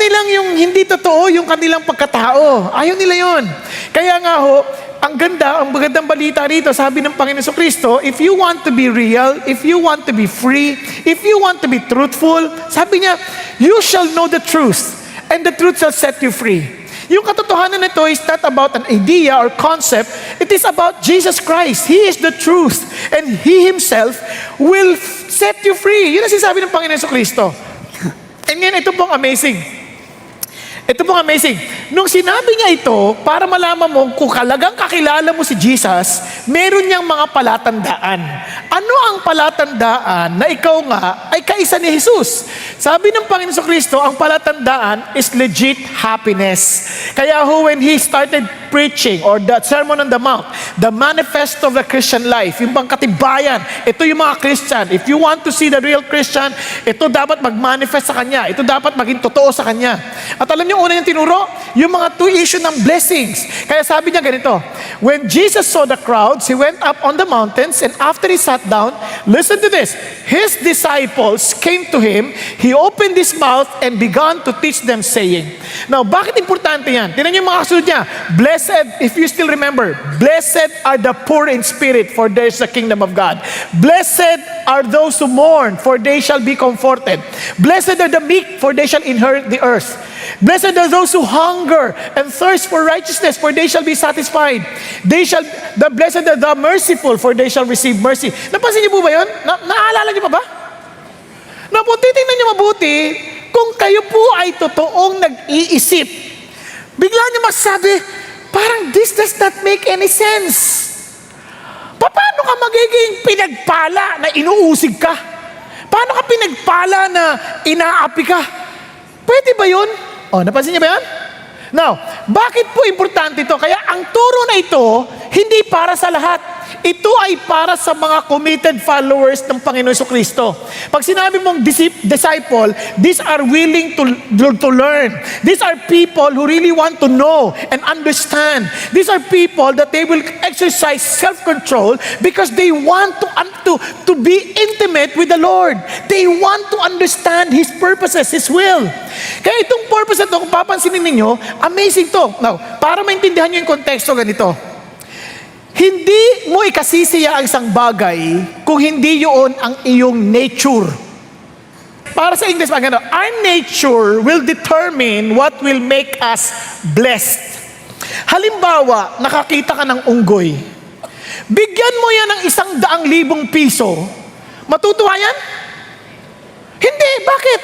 nilang yung hindi totoo, yung kanilang pagkatao. Ayaw nila yun. Kaya nga ho, ang magandang balita rito, sabi ng Panginoon Kristo, if you want to be real, if you want to be free, if you want to be truthful, sabi niya, you shall know the truth, and the truth shall set you free. Yung katotohanan nito is not about an idea or concept, it is about Jesus Christ. He is the truth, and He Himself will set you free. Yun ang sinasabi ng Panginoon Kristo. And yan, ito pong amazing. Ito pong amazing. Nung sinabi niya ito, para malaman mo kung talagang kakilala mo si Jesus, meron niyang mga palatandaan. Ano ang palatandaan na ikaw nga ay kaisa ni Jesus? Sabi ng Panginoon Kristo, ang palatandaan is legit happiness. Kaya when He started preaching or the Sermon on the Mount, the manifesto of the Christian life, yung bang katibayan, ito yung mga Christian. If you want to see the real Christian, ito dapat mag-manifest sa Kanya. Ito dapat maging totoo sa Kanya. At alam niyo, una niyang tinuro, yung mga two issue ng blessings. Kaya sabi niya ganito, when Jesus saw the crowds, He went up on the mountains, and after He sat down, listen to this, His disciples came to Him, He opened His mouth and began to teach them, saying. Now, bakit importante yan? Tingnan niyo yung mga kasunod niya. Blessed, if you still remember, blessed are the poor in spirit, for there is the kingdom of God. Blessed are those who mourn, for they shall be comforted. Blessed are the meek, for they shall inherit the earth. Blessed are those who hunger and thirst for righteousness, for they shall be satisfied. Blessed are the merciful, for they shall receive mercy. Napansin niyo po ba yun? Naaalala niyo pa ba? Titingnan niyo mabuti, kung kayo po ay totoong nag-iisip, bigla niyo masasabi, parang this does not make any sense. Paano ka magiging pinagpala na inuusig ka? Paano ka pinagpala na inaapi ka? Pwede ba yun? Napansin niyo ba yan? Now, bakit po importante ito? Kaya ang turo na ito, hindi para sa lahat. Ito ay para sa mga committed followers ng Panginoon Kristo. Pag sinabi mong disciple, these are willing to learn. These are people who really want to know and understand. These are people that they will exercise self-control because they want to be intimate with the Lord. They want to understand His purposes, His will. Kaya itong purpose na ito, kung papansinin ninyo, amazing to. Now, para maintindihan nyo yung konteksto, ganito. Hindi mo ikasisiya ang isang bagay kung hindi yun ang iyong nature. Para sa English, our nature will determine what will make us blessed. Halimbawa, nakakita ka ng unggoy. Bigyan mo yan ng 100,000 piso. Matutuwa yan? Hindi. Bakit?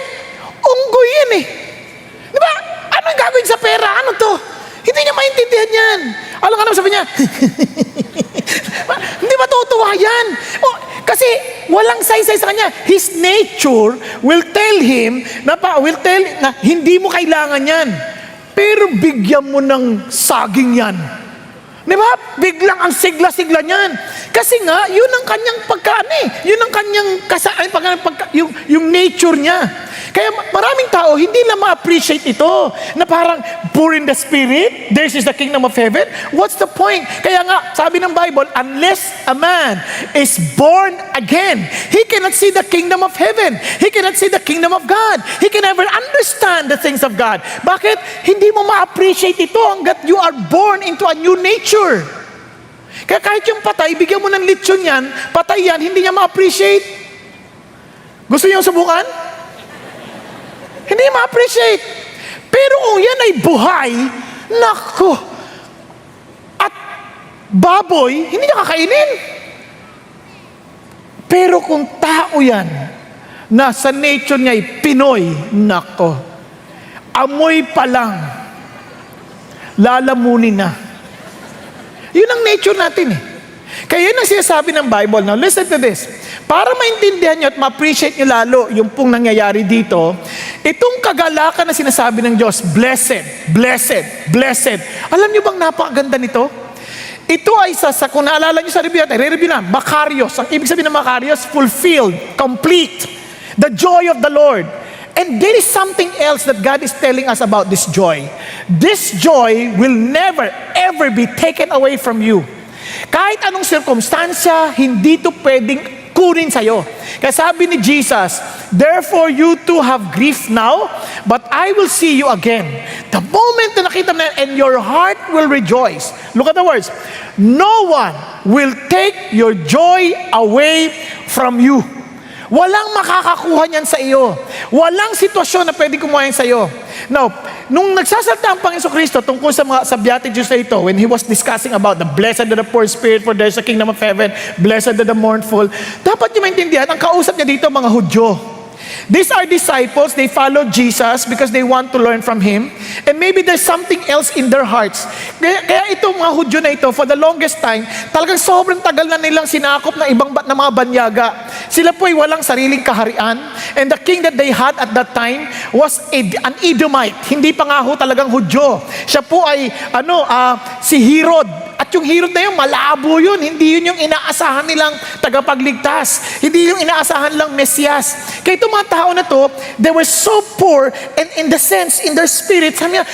Unggoy yan eh. Di ba? Anong gagawin sa pera? Ano to? Hindi niya maintindihan yan. Alam ka naman sabi niya, hindi matutuwa yan. Kasi walang saysay sa kanya. His nature will tell him na hindi mo kailangan yan. Pero bigyan mo ng saging yan. Di ba? Biglang ang sigla-sigla niyan. Kasi nga, yun ang kanyang yun ang kanyang yung nature niya. Kaya maraming tao, hindi lang ma-appreciate ito. Na parang, poor in the spirit, theirs is the kingdom of heaven. What's the point? Kaya nga, sabi ng Bible, unless a man is born again, he cannot see the kingdom of heaven. He cannot see the kingdom of God. He can never understand the things of God. Bakit? Hindi mo ma-appreciate ito hanggat you are born into a new nature. Kaya kahit yung patay, bigyan mo ng lechon yan, patay yan, hindi niya ma-appreciate. Gusto niyo subukan? Hindi ma-appreciate. Pero kung yan ay buhay, nako, at baboy, hindi niya kakainin. Pero kung tao yan, na sa nature niya ay Pinoy, nako, amoy pa lang, lalamunin na. Yun ang nature natin eh. Kaya yun ang sinasabi ng Bible. Now listen to this. Para maintindihan nyo at ma-appreciate nyo lalo yung pong nangyayari dito, itong kagalakan na sinasabi ng Diyos, blessed, blessed, blessed. Alam nyo bang napakaganda nito? Ito ay kung naalala nyo sa review natin, re-review na, Makarios. Ang ibig sabihin ng Makarios, fulfilled, complete, the joy of the Lord. And there is something else that God is telling us about this joy. This joy will never, ever be taken away from you. Kahit anong sirkumstansya, hindi ito pwedeng kunin sa'yo. Kaya sabi ni Jesus, therefore you too have grief now, but I will see you again. The moment na nakita mo na, and your heart will rejoice. Look at the words. No one will take your joy away from you. Walang makakakuha niyan sa iyo. Walang sitwasyon na pwede kumuha yan sa iyo. Now, nung nagsasalta ang Panginoon Kristo tungkol sa Beatitudes na ito, when He was discussing about the blessed are the poor in spirit, for there is the kingdom of heaven, blessed are the mournful, dapat niyo maintindihan, ang kausap niya dito mga Hudyo. These are disciples, they follow Jesus because they want to learn from Him. And maybe there's something else in their hearts. Kaya itong mga Hudyo na ito, for the longest time, talagang sobrang tagal na nilang sinakop ng ibang na mga banyaga. Sila po ay walang sariling kaharian. And the king that they had at that time was an Edomite. Hindi pa nga ho talagang Hudyo. Siya po ay si Herod. At yung Herod na yun, malabo yun. Hindi yun yung inaasahan nilang tagapagligtas. Hindi yung inaasahan lang Mesiyas. Kaya itong mga tao na to, they were so poor and in the sense, in their spirit, sabi niya,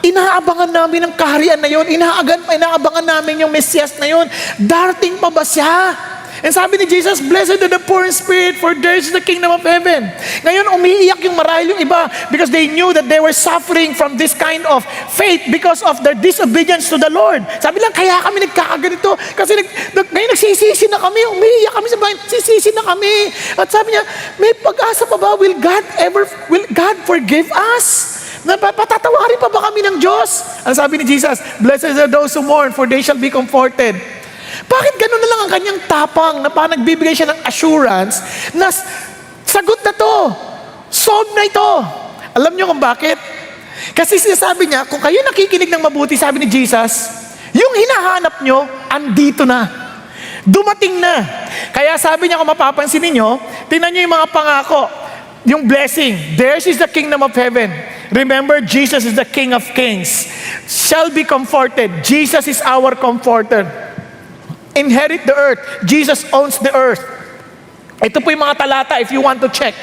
inaabangan namin ang kaharian na yun. Inaabangan namin yung Mesiyas na yun. Darating pa ba siya? And sabi ni Jesus, blessed are the poor in spirit, for theirs is the kingdom of heaven. Ngayon, umiiyak yung marahil yung iba because they knew that they were suffering from this kind of faith because of their disobedience to the Lord. Sabi lang, kaya kami nagkakaganito. Kasi ngayon nagsisisi na kami, umiiyak kami sa bahay, sisisi na kami. At sabi niya, may pag-asa pa ba? Will God forgive us? Patatawarin pa ba kami ng Diyos? Ang sabi ni Jesus, blessed are those who mourn, for they shall be comforted. Bakit gano'n na lang ang kanyang tapang na parang nagbibigay siya ng assurance na sagot na to, solve na ito? Alam niyo kung bakit? Kasi sinasabi niya, kung kayo nakikinig ng mabuti, sabi ni Jesus, yung hinahanap nyo, andito na. Dumating na. Kaya sabi niya, kung mapapansin ninyo, tingnan niyo yung mga pangako, yung blessing. Theirs is the kingdom of heaven. Remember, Jesus is the King of kings. Shall be comforted. Jesus is our comforter. Inherit the earth. Jesus owns the earth. Ito po yung mga talata if you want to check.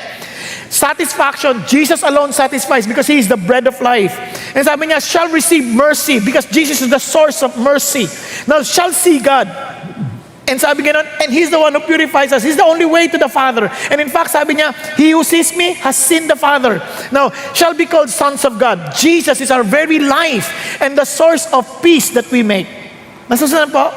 Satisfaction, Jesus alone satisfies because He is the bread of life. And sabi niya, shall receive mercy because Jesus is the source of mercy. Now, shall see God. And sabi gano'n, and He's the one who purifies us. He's the only way to the Father. And in fact, sabi niya, he who sees me has seen the Father. Now, shall be called sons of God. Jesus is our very life and the source of peace that we make. Nasusunod po?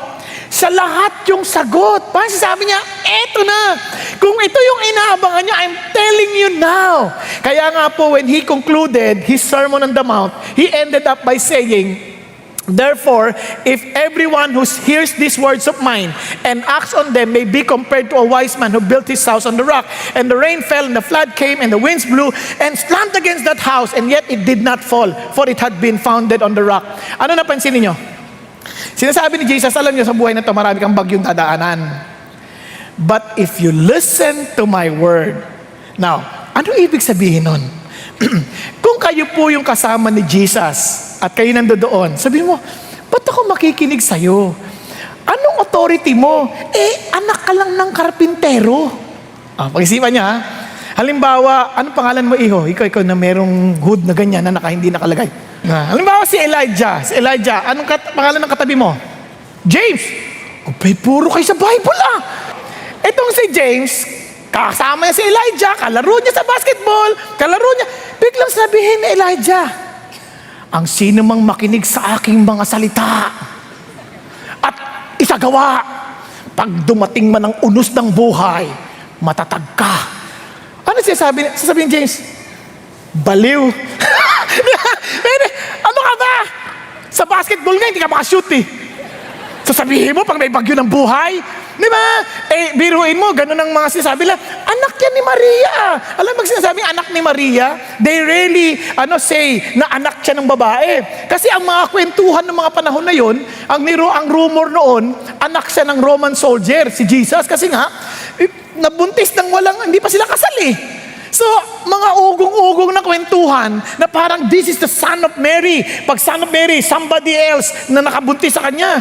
Sa lahat yung sagot. Parang sabi niya, eto na. Kung ito yung inaabangan niya, I'm telling you now. Kaya nga po, when He concluded His Sermon on the Mount, He ended up by saying, therefore, if everyone who hears these words of mine and acts on them may be compared to a wise man who built his house on the rock, and the rain fell, and the flood came, and the winds blew, and slammed against that house, and yet it did not fall, for it had been founded on the rock. Ano napansin niyo? Sinasabi ni Jesus, alam niyo sa buhay na ito, marami kang bagyong dadaanan. But if you listen to my word. Now, ano ibig sabihin nun? Kung kayo po yung kasama ni Jesus at kayo nandoon, sabihin mo, ba't ako makikinig sa'yo? Anong authority mo? Anak ka lang ng karpintero. Pag-isipan niya, ha? Halimbawa, anong pangalan mo, iho? Ikaw na merong hood na ganyan na hindi nakalagay. Halimbawa si Elijah. Anong pangalan ng katabi mo? James. Puro kayo sa Bible Itong si James, kasama niya si Elijah, kalaro niya sa basketball, biglang sabihin ni Elijah, ang sino mang makinig sa aking mga salita at isagawa, pag dumating man ang unos ng buhay, matatag ka. Ano sasabihin ni James? Baliw. Ano ka ba? Sa basketball nga, hindi ka makashoot Sasabihin mo, pag may bagyo ng buhay, di ba? Biruin mo, ganun ang mga sinasabi lang, anak yan ni Maria. Alam mo, sinasabing anak ni Maria, they really, say, na anak siya ng babae. Kasi ang mga kwentuhan ng mga panahon na yun, ang rumor noon, anak siya ng Roman soldier, si Jesus. Kasi nga, nabuntis ng hindi pa sila kasal So, mga ugong-ugong na kwentuhan na parang this is the son of Mary. Pag son of Mary, somebody else na nakabuntis sa kanya.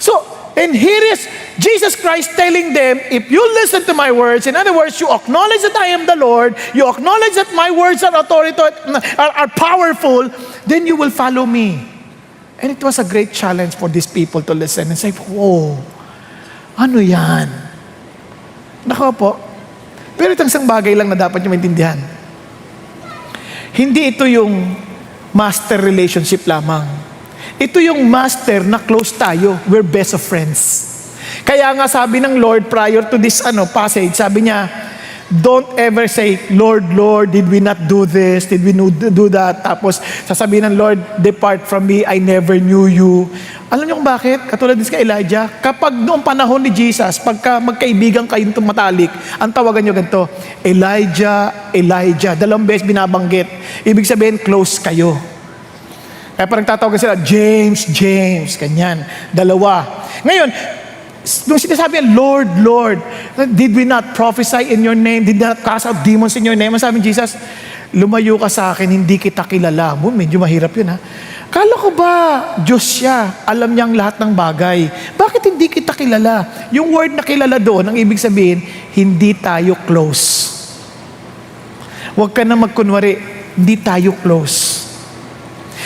So, and here is Jesus Christ telling them, if you listen to my words, in other words, you acknowledge that I am the Lord, you acknowledge that my words are are powerful, then you will follow me. And it was a great challenge for these people to listen and say, whoa, ano yan? Nako po. Pero itong isang bagay lang na dapat nyo maintindihan. Hindi ito yung master relationship lamang. Ito yung master na close tayo. We're best of friends. Kaya nga sabi ng Lord prior to this passage, sabi niya, don't ever say, Lord, Lord, did we not do this? Did we do that? Tapos sasabihin ng Lord, depart from me, I never knew you. Alam niyo kung bakit? Katulad din kay Elijah, kapag noong panahon ni Jesus, pagka magkaibigan kayong tumatalik, ang tawagan niyo ganito, Elijah, Elijah. 2 beses binabanggit. Ibig sabihin, close kayo. Kaya parang tatawagan sila, James, James, kanyan. 2. Ngayon, nung sinasabi niya, Lord, Lord, did we not prophesy in your name? Did we not cast out demons in your name? Sabi ni Jesus, lumayo ka sa akin, hindi kita kilala. Medyo mahirap yun, ha? Kala ko ba, Diyos siya, alam niyang lahat ng bagay. Bakit hindi kita kilala? Yung word na kilala doon, ang ibig sabihin, hindi tayo close. Huwag ka na magkunwari, hindi tayo close.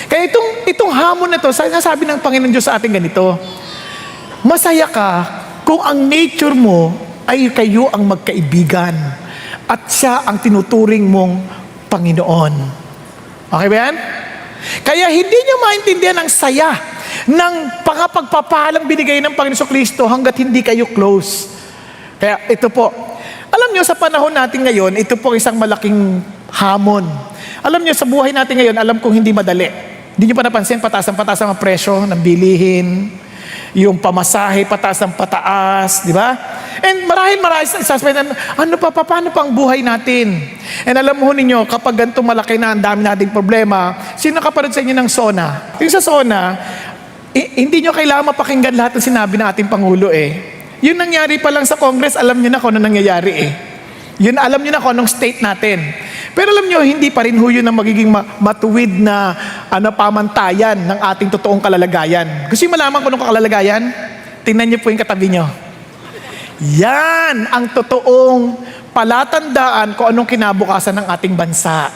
Kaya itong hamon na to, sabi ng Panginoon Diyos sa atin ganito, masaya ka kung ang nature mo ay kayo ang magkaibigan at siya ang tinuturing mong Panginoon. Okay ba yan? Kaya hindi nyo maintindihan ang saya ng pagpapalang binigay ng Panginoon Kristo hanggat hindi kayo close. Kaya ito po, alam nyo sa panahon natin ngayon, ito po isang malaking hamon. Alam nyo sa buhay natin ngayon, alam kong hindi madali. Hindi nyo pa napansin, pataas ang presyo ng bilihin, yung pamasahe, pataas ng pataas, di ba? And marahil sasabihin, paano pang buhay natin? And alam mo ninyo, kapag ganito malaki na ang dami nating problema, sino nakapanood sa inyo ng SONA? Yung sa SONA, hindi nyo kailangan mapakinggan lahat ng sinabi ng ating Pangulo Yun nangyari pa lang sa Congress, alam nyo na kung ano nangyayari Yun, alam nyo na kung anong state natin. Pero alam nyo, hindi pa rin yun ang magiging matuwid na pamantayan ng ating totoong kalalagayan. Gusto nyo malaman kung anong kalalagayan? Tingnan nyo po yung katabi nyo. Yan ang totoong palatandaan kung anong kinabukasan ng ating bansa.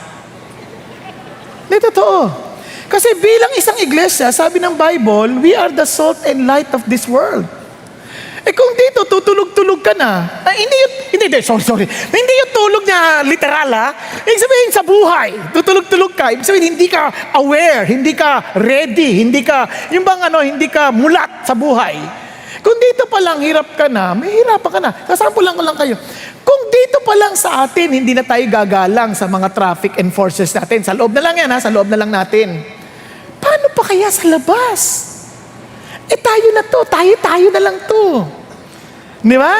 Hindi totoo. Kasi bilang isang iglesia, sabi ng Bible, we are the salt and light of this world. Kung dito, tutulog-tulog ka na. Sorry. Hindi yung tulog na literal, ha? Ibig sabihin sa buhay, tutulog-tulog ka. Ibig sabihin, hindi ka aware, hindi ka ready, hindi ka mulat sa buhay. Kung dito pa lang hirap ka na, may hirapan ka na. Sasampulan ko lang kayo. Kung dito pa lang sa atin, hindi na tayo gagalang sa mga traffic enforcers natin. Sa loob na lang yan, ha? Sa loob na lang natin. Paano pa kaya sa labas? Tayo na to, tayo na lang to. Di ba?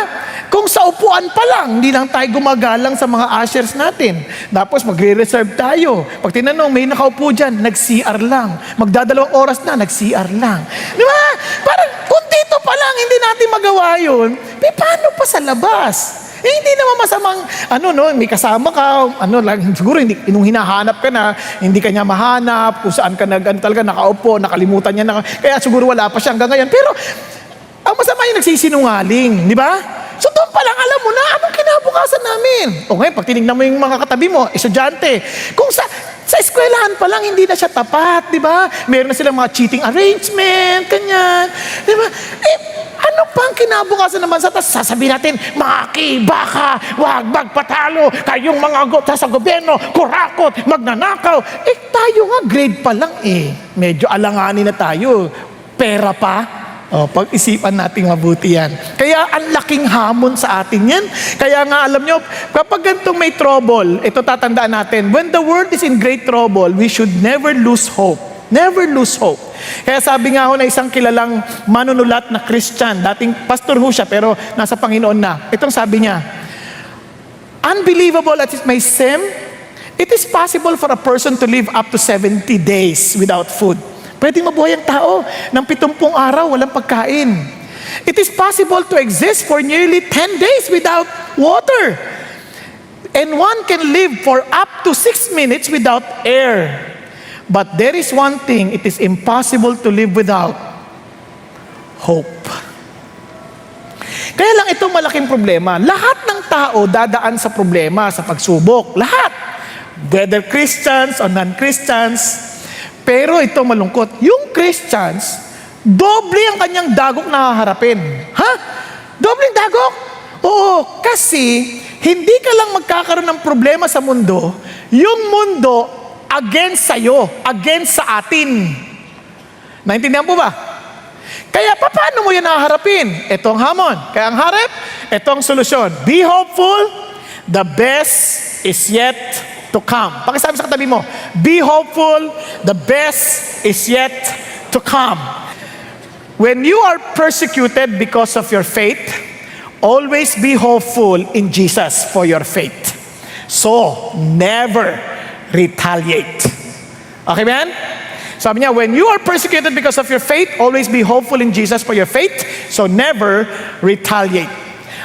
Kung sa upuan pa lang, hindi lang tayo gumagalang sa mga ushers natin. Tapos magre-reserve tayo. Pag tinanong, may nakaupo dyan, nag-CR lang. Magdadalawang oras na, nag-CR lang. Di ba? Parang kung dito pa lang, hindi natin magawa yun, paano pa sa labas? Hindi naman masamang, may kasama ka, siguro nung hinahanap ka na, hindi ka niya mahanap, kung saan ka talaga nakaupo, nakalimutan niya na, kaya siguro wala pa siya hanggang ngayon. Pero, ang masama yung nagsisinungaling, di ba? So doon pa lang alam mo na, anong kinabukasan namin? O ngayon, pag tinignan mo yung mga katabi mo, estudyante, kung sa eskwelahan pa lang, hindi na siya tapat, di ba? Meron na silang mga cheating arrangement, kanyan, di ba? Ano pang kinabukasan naman sa sasabihin natin, makibaka, wag magpatalo, kayong mga sa gobyerno, kurakot, magnanakaw. Tayo nga, grade pa lang medyo alanganin na tayo. Pera pa. Pag-isipan natin mabuti yan. Kaya ang laking hamon sa atin yan. Kaya nga alam nyo, kapag ganitong may trouble, ito tatandaan natin, when the world is in great trouble, we should never lose hope. Never lose hope. Kaya sabi nga ho na isang kilalang manunulat na Christian, dating pastor ho siya pero nasa Panginoon na. Itong sabi niya, unbelievable as it may seem, it is possible for a person to live up to 70 days without food. Pwedeng mabuhay ang tao ng 70 araw, walang pagkain. It is possible to exist for nearly 10 days without water. And one can live for up to 6 minutes without air. But there is one thing, it is impossible to live without hope. Kaya lang itong malaking problema, lahat ng tao dadaan sa problema, sa pagsubok. Lahat. Whether Christians or non-Christians. Pero ito malungkot, yung Christians, doble ang kanyang dagok na haharapin. Ha? Dobleng dagok? Oo, kasi hindi ka lang magkakaroon ng problema sa mundo, yung mundo against sa'yo, against sa atin. Naintindihan po ba? Kaya paano mo yan haharapin? Ito ang hamon. Kaya ang harap, ito ang solusyon. Be hopeful, the best is yet to come. Pakisabi sa katabi mo, be hopeful, the best is yet to come. When you are persecuted because of your faith, always be hopeful in Jesus for your faith. So, never retaliate. Okay ba yan? Sabi niya, when you are persecuted because of your faith, always be hopeful in Jesus for your faith. So, never retaliate.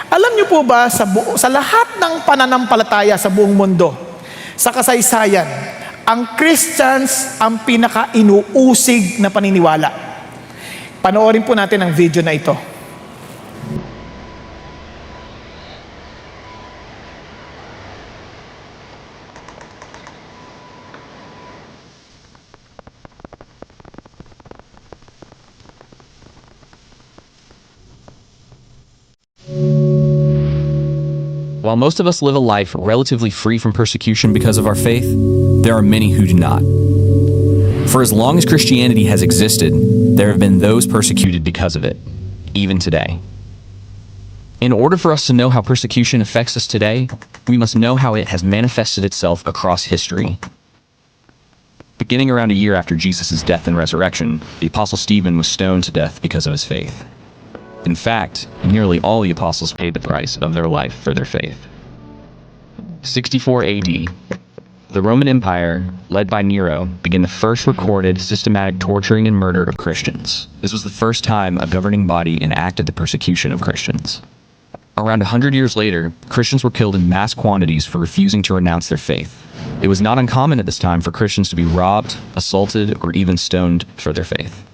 Alam niyo po ba, sa lahat ng pananampalataya sa buong mundo, sa kasaysayan, ang Christians ang pinaka-inuusig na paniniwala. Panoorin po natin ang video na ito. While most of us live a life relatively free from persecution because of our faith, there are many who do not. For as long as Christianity has existed, there have been those persecuted because of it, even today. In order for us to know how persecution affects us today, we must know how it has manifested itself across history. Beginning around a year after Jesus' death and resurrection, the Apostle Stephen was stoned to death because of his faith. In fact, nearly all the apostles paid the price of their life for their faith. 64 AD, the Roman Empire, led by Nero, began the first recorded systematic torturing and murder of Christians. This was the first time a governing body enacted the persecution of Christians. Around 100 years later, Christians were killed in mass quantities for refusing to renounce their faith. It was not uncommon at this time for Christians to be robbed, assaulted, or even stoned for their faith.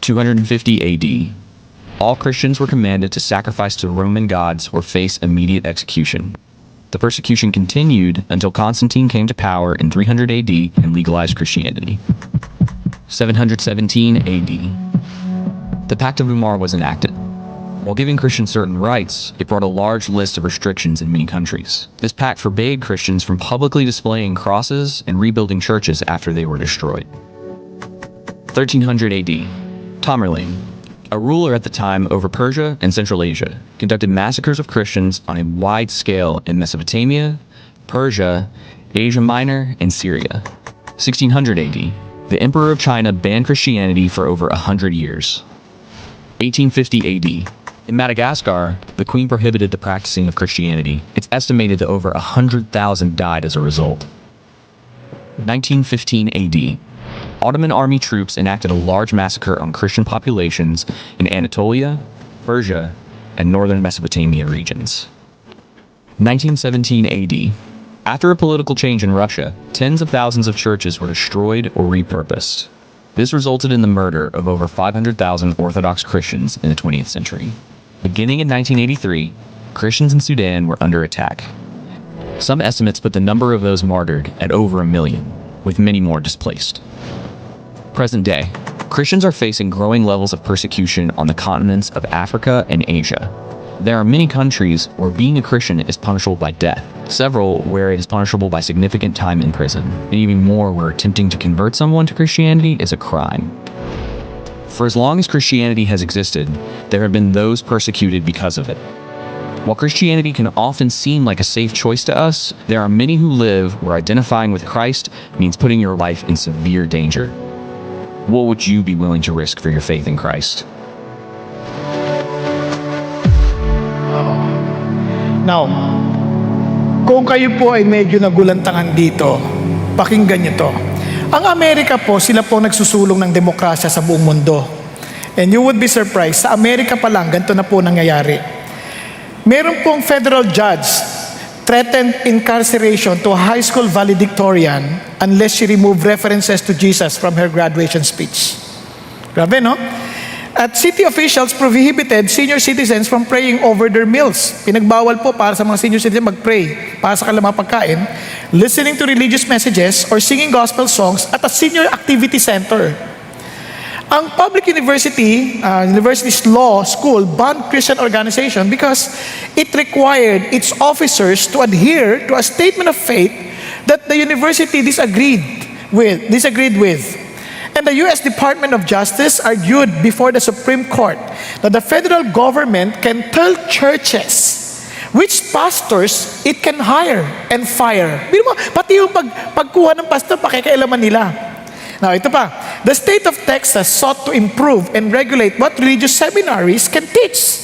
250 AD, all Christians were commanded to sacrifice to Roman gods or face immediate execution. The persecution continued until Constantine came to power in 300 AD and legalized Christianity. 717 AD. The Pact of Umar was enacted. While giving Christians certain rights, it brought a large list of restrictions in many countries. This pact forbade Christians from publicly displaying crosses and rebuilding churches after they were destroyed. 1300 AD. Tamerlane, a ruler at the time over Persia and Central Asia, conducted massacres of Christians on a wide scale in Mesopotamia, Persia, Asia Minor, and Syria. 1600 AD, the Emperor of China banned Christianity for over 100 years. 1850 AD, in Madagascar, the Queen prohibited the practicing of Christianity. It's estimated that over 100,000 died as a result. 1915 AD, Ottoman army troops enacted a large massacre on Christian populations in Anatolia, Persia, and northern Mesopotamia regions. 1917 AD. After a political change in Russia, tens of thousands of churches were destroyed or repurposed. This resulted in the murder of over 500,000 Orthodox Christians in the 20th century. Beginning in 1983, Christians in Sudan were under attack. Some estimates put the number of those martyred at over 1 million, with many more displaced. Present day, Christians are facing growing levels of persecution on the continents of Africa and Asia. There are many countries where being a Christian is punishable by death, several where it is punishable by significant time in prison, and even more where attempting to convert someone to Christianity is a crime. For as long as Christianity has existed, there have been those persecuted because of it. While Christianity can often seem like a safe choice to us, there are many who live where identifying with Christ means putting your life in severe danger. What would you be willing to risk for your faith in Christ? Now, kung kayo po ay medyo nagulantangan dito, pakinggan nyo to. Ang Amerika po, sila po nagsusulong ng demokrasya sa buong mundo. And you would be surprised, sa Amerika pa lang, ganito na po nangyayari. Meron pong federal judge threatened incarceration to a high school valedictorian unless she removed references to Jesus from her graduation speech. Grabe, no? At city officials prohibited senior citizens from praying over their meals. Pinagbawal po para sa mga senior citizens mag-pray para sa kanilang mga pagkain, listening to religious messages, or singing gospel songs at a senior activity center. Ang public university's law school banned Christian organization because it required its officers to adhere to a statement of faith that the university disagreed with. And the U.S. Department of Justice argued before the Supreme Court that the federal government can tell churches which pastors it can hire and fire. Biro mo, pati yung pagkuha ng pastor, pakikialaman nila. Now, ito pa. The state of Texas sought to improve and regulate what religious seminaries can teach.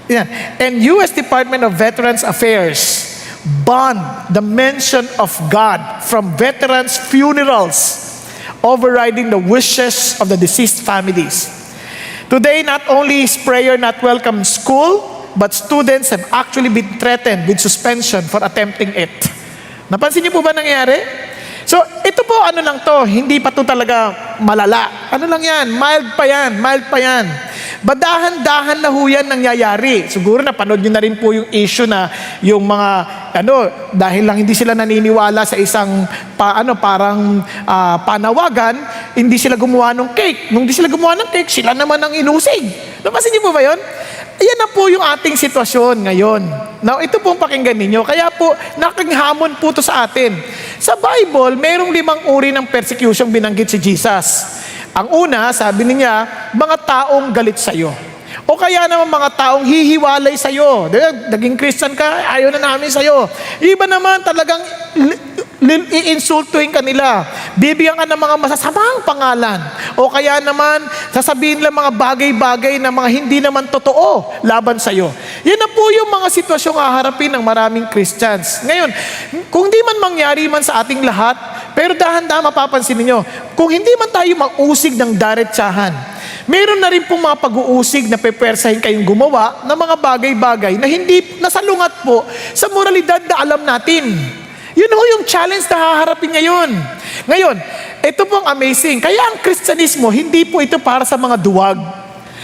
Yan. And U.S. Department of Veterans Affairs banned the mention of God from veterans' funerals, overriding the wishes of the deceased families. Today, not only is prayer not welcome in school, but students have actually been threatened with suspension for attempting it. Napansin niyo po ba nangyayari? So, ito po ano lang to, hindi pa to talaga malala. Ano lang yan, mild pa yan. Badahan-dahan na ho yan nangyayari. Siguro napanood nyo na rin po yung issue na yung mga, dahil lang hindi sila naniniwala sa isang panawagan, hindi sila gumawa ng cake. Nung hindi sila gumawa ng cake, sila naman ang inusig. Napansin niyo po ba yun? Ayan na po yung ating sitwasyon ngayon. Now, ito pong pakinggan ninyo. Kaya po, nakinghamon po ito sa atin. Sa Bible, mayroong 5 uri ng persecution binanggit si Jesus. Ang una, sabi niya, mga taong galit sa'yo. O kaya naman mga taong hihiwalay sa'yo. Naging Christian ka, ayaw na namin sa'yo. Iba naman talagang iinsultuhin ka nila. Bibigyan ka ng mga masasamang pangalan. O kaya naman, sasabihin nila mga bagay-bagay na mga hindi naman totoo laban sa'yo. Yan na po yung mga sitwasyong haharapin ng maraming Christians. Ngayon, kung di man mangyari man sa ating lahat, pero dahan-dahan mapapansin niyo, kung hindi man tayo mag-usig ng diretsahan, meron na rin pong mga pag-uusig na pepersahin kayong gumawa ng mga bagay-bagay na hindi nasalungat po sa moralidad na alam natin. Yun ho yung challenge na haharapin ngayon. Ngayon, ito pong amazing. Kaya ang Kristyanismo, hindi po ito para sa mga duwag.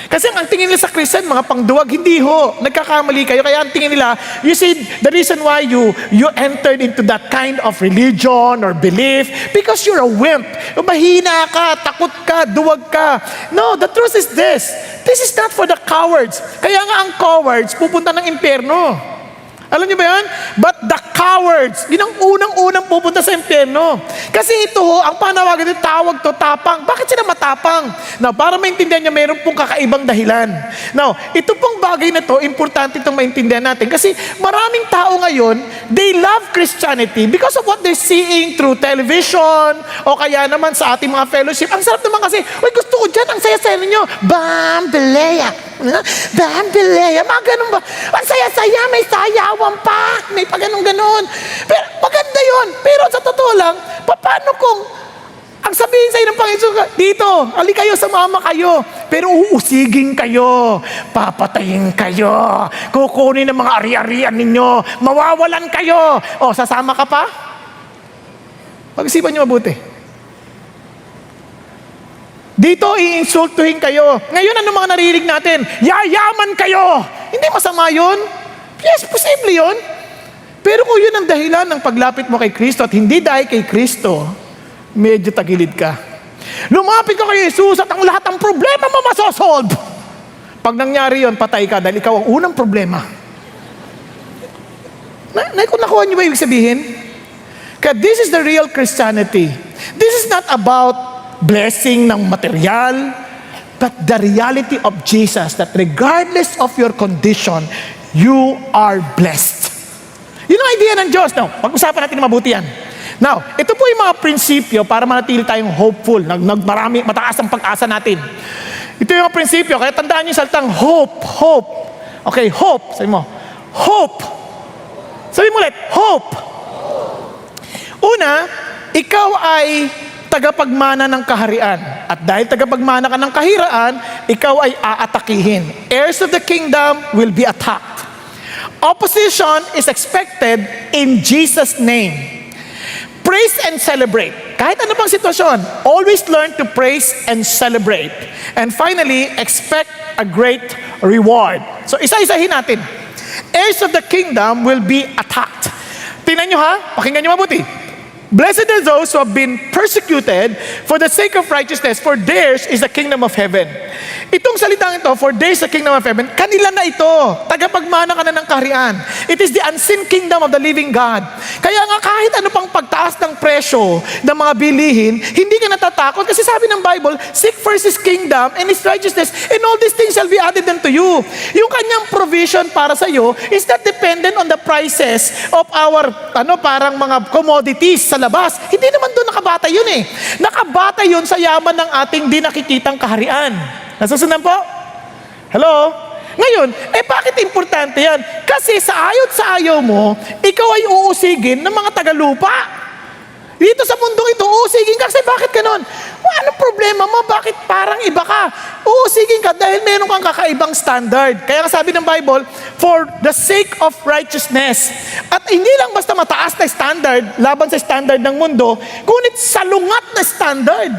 Kasi ang tingin nila sa Christian, mga pangduwag, hindi ho. Nagkakamali kayo. Kaya ang tingin nila, you see, the reason why you entered into that kind of religion or belief, because you're a wimp. Mahina ka, takot ka, duwag ka. No, the truth is this. This is not for the cowards. Kaya nga ang cowards, pupunta ng impyerno. Alam niyo ba yan? But the cowards, yun ang unang-unang pupunta sa impyerno. Kasi ito ho, ang panawagan nito, tawag to tapang. Bakit sila matapang? Now, para maintindihan niyo, mayroon pong kakaibang dahilan. Now, ito pong bagay na to, importante itong maintindihan natin. Kasi maraming tao ngayon, they love Christianity because of what they're seeing through television, o kaya naman sa ating mga fellowship. Ang sarap naman kasi, uy, gusto ko dyan, ang saya-saya ninyo. Bambilea. Bambilea. Mga ganun ba? Ang saya-saya, may sayawan pa. May pa ganun-ganun. Pero maganda yun. Pero sa totoo lang, paano kung ang sabihin sa'yo ng Panginoon, dito, ali kayo, sumama kayo. Pero uusigin kayo. Papatayin kayo. Kukunin ng mga ari-arian ninyo. Mawawalan kayo. O, sasama ka pa? Pag-isipan nyo mabuti. Dito, iinsultuhin kayo. Ngayon, ano mga narinig natin? Yayaman kayo! Hindi masama yun. Yes, posible yun. Pero kung yun ang dahilan ng paglapit mo kay Kristo at hindi dahil kay Kristo, medyo tagilid ka. Lumapit ka kay Jesus at ang lahat ng problema mo masosolve. Pag nangyari yun, patay ka dahil ikaw ang unang problema. Nakuha niyo ba ibig sabihin? Kaya this is the real Christianity. This is not about blessing ng material, but the reality of Jesus that regardless of your condition, you are blessed. Yun ang idea ng Diyos. Now, pag-usapan natin mabuti yan. Now, ito po yung mga prinsipyo para manatili tayong hopeful. Marami, mataas ang pag-asa natin. Ito yung mga prinsipyo. Kaya tandaan niyo yung salitang hope. Hope. Okay, hope. Sabi mo, hope. Sabi mo ulit, hope. Una, ikaw ay tagapagmana ng kaharian. At dahil tagapagmana ka ng kaharian, ikaw ay aatakihin. Heirs of the kingdom will be attacked. Opposition is expected in Jesus' name. Praise and celebrate. Kahit ano pang sitwasyon, always learn to praise and celebrate. And finally, expect a great reward. So isa-isahin natin. Heirs of the kingdom will be attacked. Tingnan nyo ha, pakinggan nyo mabuti. Blessed are those who have been persecuted for the sake of righteousness, for theirs is the kingdom of heaven. Itong salitang ito, for theirs is the kingdom of heaven, kanila na ito. Tagapagmana ka na ng kaharian. It is the unseen kingdom of the living God. Kaya nga kahit ano pang pagtaas ng presyo ng mga bilihin, hindi ka natatakot kasi sabi ng Bible, seek first His kingdom and His righteousness and all these things shall be added unto you. Yung kanyang provision para sa iyo is not dependent on the prices of our parang mga commodities sa labas. Hindi naman doon nakabata yun eh. Nakabata yun sa yaman ng ating di nakikitang kaharian. Nasusundan po? Hello? Ngayon, bakit importante yan? Kasi sa ayot sa ayaw mo, ikaw ay uusigin ng mga tagalupa. Dito sa mundong ito, uusigin ka. Kasi bakit ganon? Anong problema mo? Bakit parang iba ka? Uusigin ka dahil meron kang kakaibang standard. Kaya sabi ng Bible, for the sake of righteousness. At hindi lang basta mataas na standard, laban sa standard ng mundo, ngunit salungat na standard.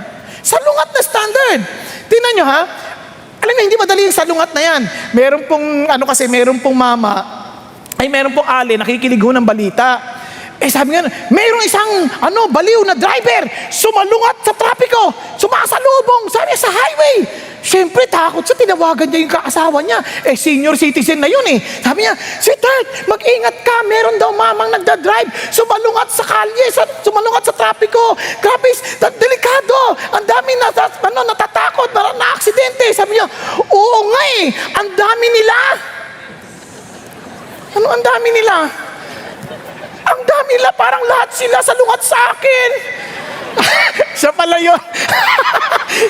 Salungat na standard. Tingnan nyo ha, alam niyo, hindi madali yung salungat na yan. Meron pong, meron pong mama, meron pong ali, nakikilig ho ng balita. Sabi nga, mayroong isang, baliw na driver, sumalungat sa trapiko, sumasalubong, sabi sa highway. Siyempre, takot siya, tinawagan niya yung kaasawa niya. Senior citizen na yun eh. Sabi niya, sweetheart, mag-ingat ka, meron daw mamang nagdadrive, sumalungat sa kalye, sumalungat sa trapiko. Grabe, delikado. Ang dami natatakot, na-aksidente. Sabi niya, oo nga eh, ang dami nila. Ang dami nila? Ang dami nila, parang lahat sila salungat sa akin. Siya pala yun.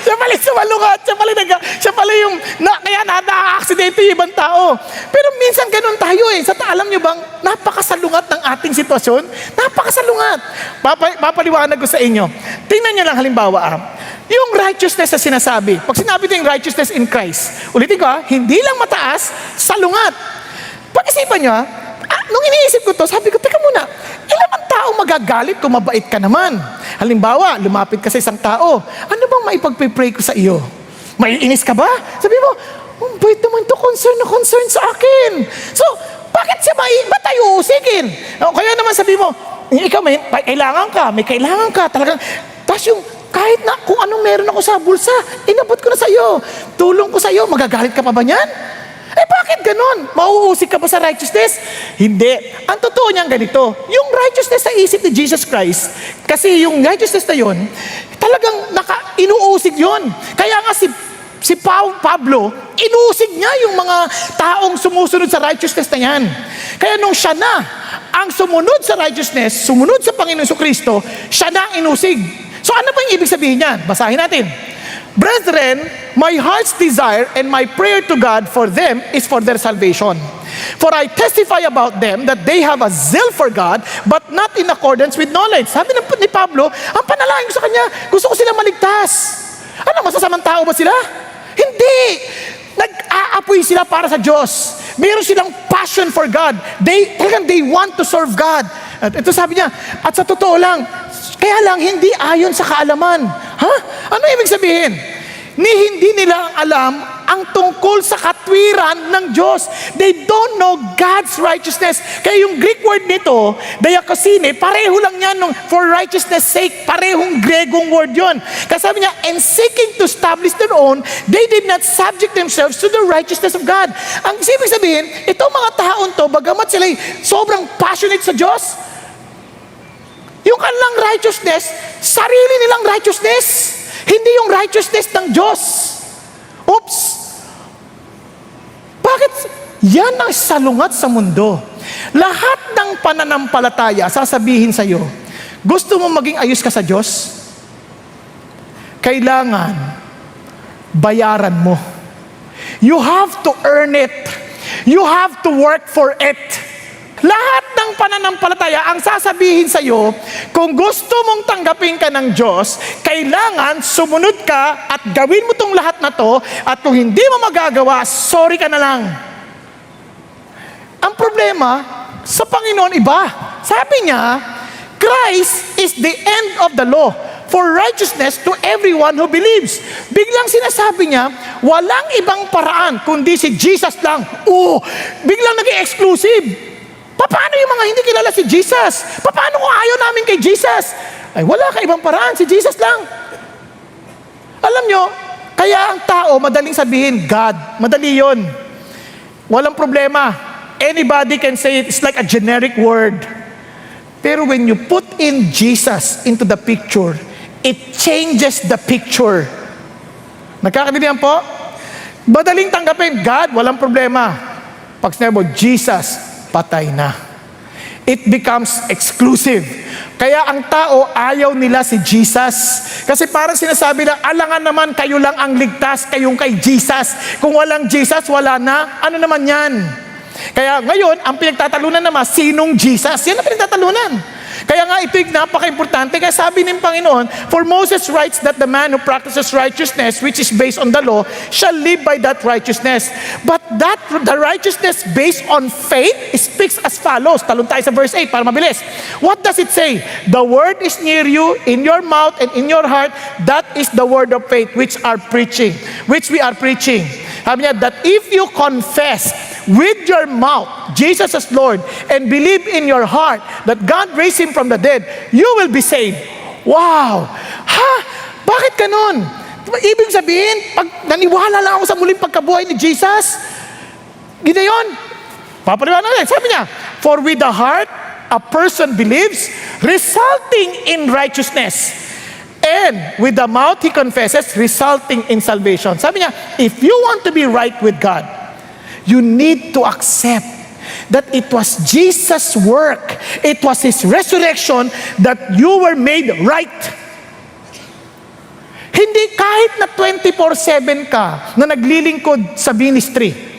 Siya pala yung sumalungat. Siya pala yung, kaya na-aksidente yung ibang tao. Pero minsan ganun tayo eh. Alam niyo bang, napakasalungat ng ating sitwasyon? Napakasalungat. Papaliwanag ko sa inyo. Tingnan niyo lang halimbawa, yung righteousness na sinasabi. Pag sinabi yung righteousness in Christ, ulitin ko hindi lang mataas, salungat. Pag-isipan niyo nung iniisip ko to, sabi ko, teka muna, ilan ang tao magagalit kung mabait ka naman? Halimbawa, lumapit ka sa isang tao, ano bang maipagpipray ko sa iyo? Maiinis ka ba? Sabi mo, bait naman to, concern na concern sa akin. So, bakit siya ba't tayo uusigin? Kaya naman sabi mo, ikaw may kailangan ka, talagang, tapos yung, kahit na kung anong meron ako sa bulsa, inabot ko na sa iyo, tulong ko sa iyo, magagalit ka pa ba niyan? Bakit ganon? Mauusig ka ba sa righteousness? Hindi. Ang totoo niyan ganito, yung righteousness sa isip ni Jesus Christ, kasi yung righteousness na yun, talagang inuusig yun. Kaya nga si Pablo, inuusig niya yung mga taong sumusunod sa righteousness na yan. Kaya nung siya na ang sumunod sa righteousness, sumunod sa Panginoon Kristo, siya na ang inusig. So ano ba yung ibig sabihin niyan? Basahin natin. Brethren, my heart's desire and my prayer to God for them is for their salvation. For I testify about them that they have a zeal for God, but not in accordance with knowledge. Sabi ni Pablo, ang panalangin ko sa kanya, gusto ko silang maligtas. Ano, masasamang tao ba sila? Hindi. Nag-aapoy sila para sa Diyos. Meron silang passion for God. They want to serve God. At ito sabi niya, at sa totoo lang, kaya lang hindi ayon sa kaalaman. Ano ibig sabihin? Hindi nila alam ang tungkol sa katwiran ng Diyos. They don't know God's righteousness. Kaya yung Greek word nito, diakosine, pareho lang yan for righteousness sake. Parehong Gregong word yun. Kasi sabi niya, and seeking to establish their own, they did not subject themselves to the righteousness of God. Ang ibig sabihin, itong mga taon to, bagamat sila sobrang passionate sa Diyos, yung kanilang righteousness, sarili nilang righteousness. Hindi yung righteousness ng Diyos. Oops! Bakit? Yan ang salungat sa mundo. Lahat ng pananampalataya, sasabihin sa iyo, gusto mo maging ayos ka sa Diyos? Kailangan bayaran mo. You have to earn it. You have to work for it. Lahat ng pananampalataya, ang sasabihin sa iyo, kung gusto mong tanggapin ka ng Diyos, kailangan sumunod ka at gawin mo tong lahat na to, at kung hindi mo magagawa, sorry ka na lang. Ang problema, sa Panginoon iba. Sabi niya, Christ is the end of the law for righteousness to everyone who believes. Biglang sinasabi niya, walang ibang paraan kundi si Jesus lang. Biglang naging exclusive. Paano yung mga hindi kilala si Jesus? Paano kung ayaw namin kay Jesus? Ay wala ka ibang paraan, si Jesus lang. Alam nyo, kaya ang tao madaling sabihin, God. Madali yon. Walang problema. Anybody can say it. It's like a generic word. Pero when you put in Jesus into the picture, it changes the picture. Nagkakaintindihan po? Madaling tanggapin, God, walang problema. Pag sinabi mo, Jesus, patay na. It becomes exclusive. Kaya ang tao, ayaw nila si Jesus. Kasi parang sinasabi na, alangan naman, kayo lang ang ligtas, kayong kay Jesus. Kung walang Jesus, wala na. Ano naman yan? Kaya ngayon, ang pinagtatalunan naman, sinong Jesus? Yan ang pinagtatalunan. Kaya nga ito'y napaka-importante. Kaya sabi ng Panginoon, for Moses writes that the man who practices righteousness, which is based on the law, shall live by that righteousness. But the righteousness based on faith speaks as follows. Talon tayo sa verse 8 para mabilis. What does it say? The word is near you, in your mouth and in your heart. That is the word of faith which we are preaching. Sabi niya, that if you confess with your mouth Jesus as Lord and believe in your heart that God raised Him from the dead, you will be saved. Wow! Ha? Bakit ganun? Ibig sabihin, pag naniwala lang ako sa muling pagkabuhay ni Jesus, ginayon, papaliwanag natin. Sabi niya, for with the heart a person believes, resulting in righteousness. And with the mouth he confesses, resulting in salvation. Sabi niya, if you want to be right with God, you need to accept that it was Jesus' work, it was His resurrection that you were made right. Hindi kahit na 24/7 ka na naglilingkod sa ministry.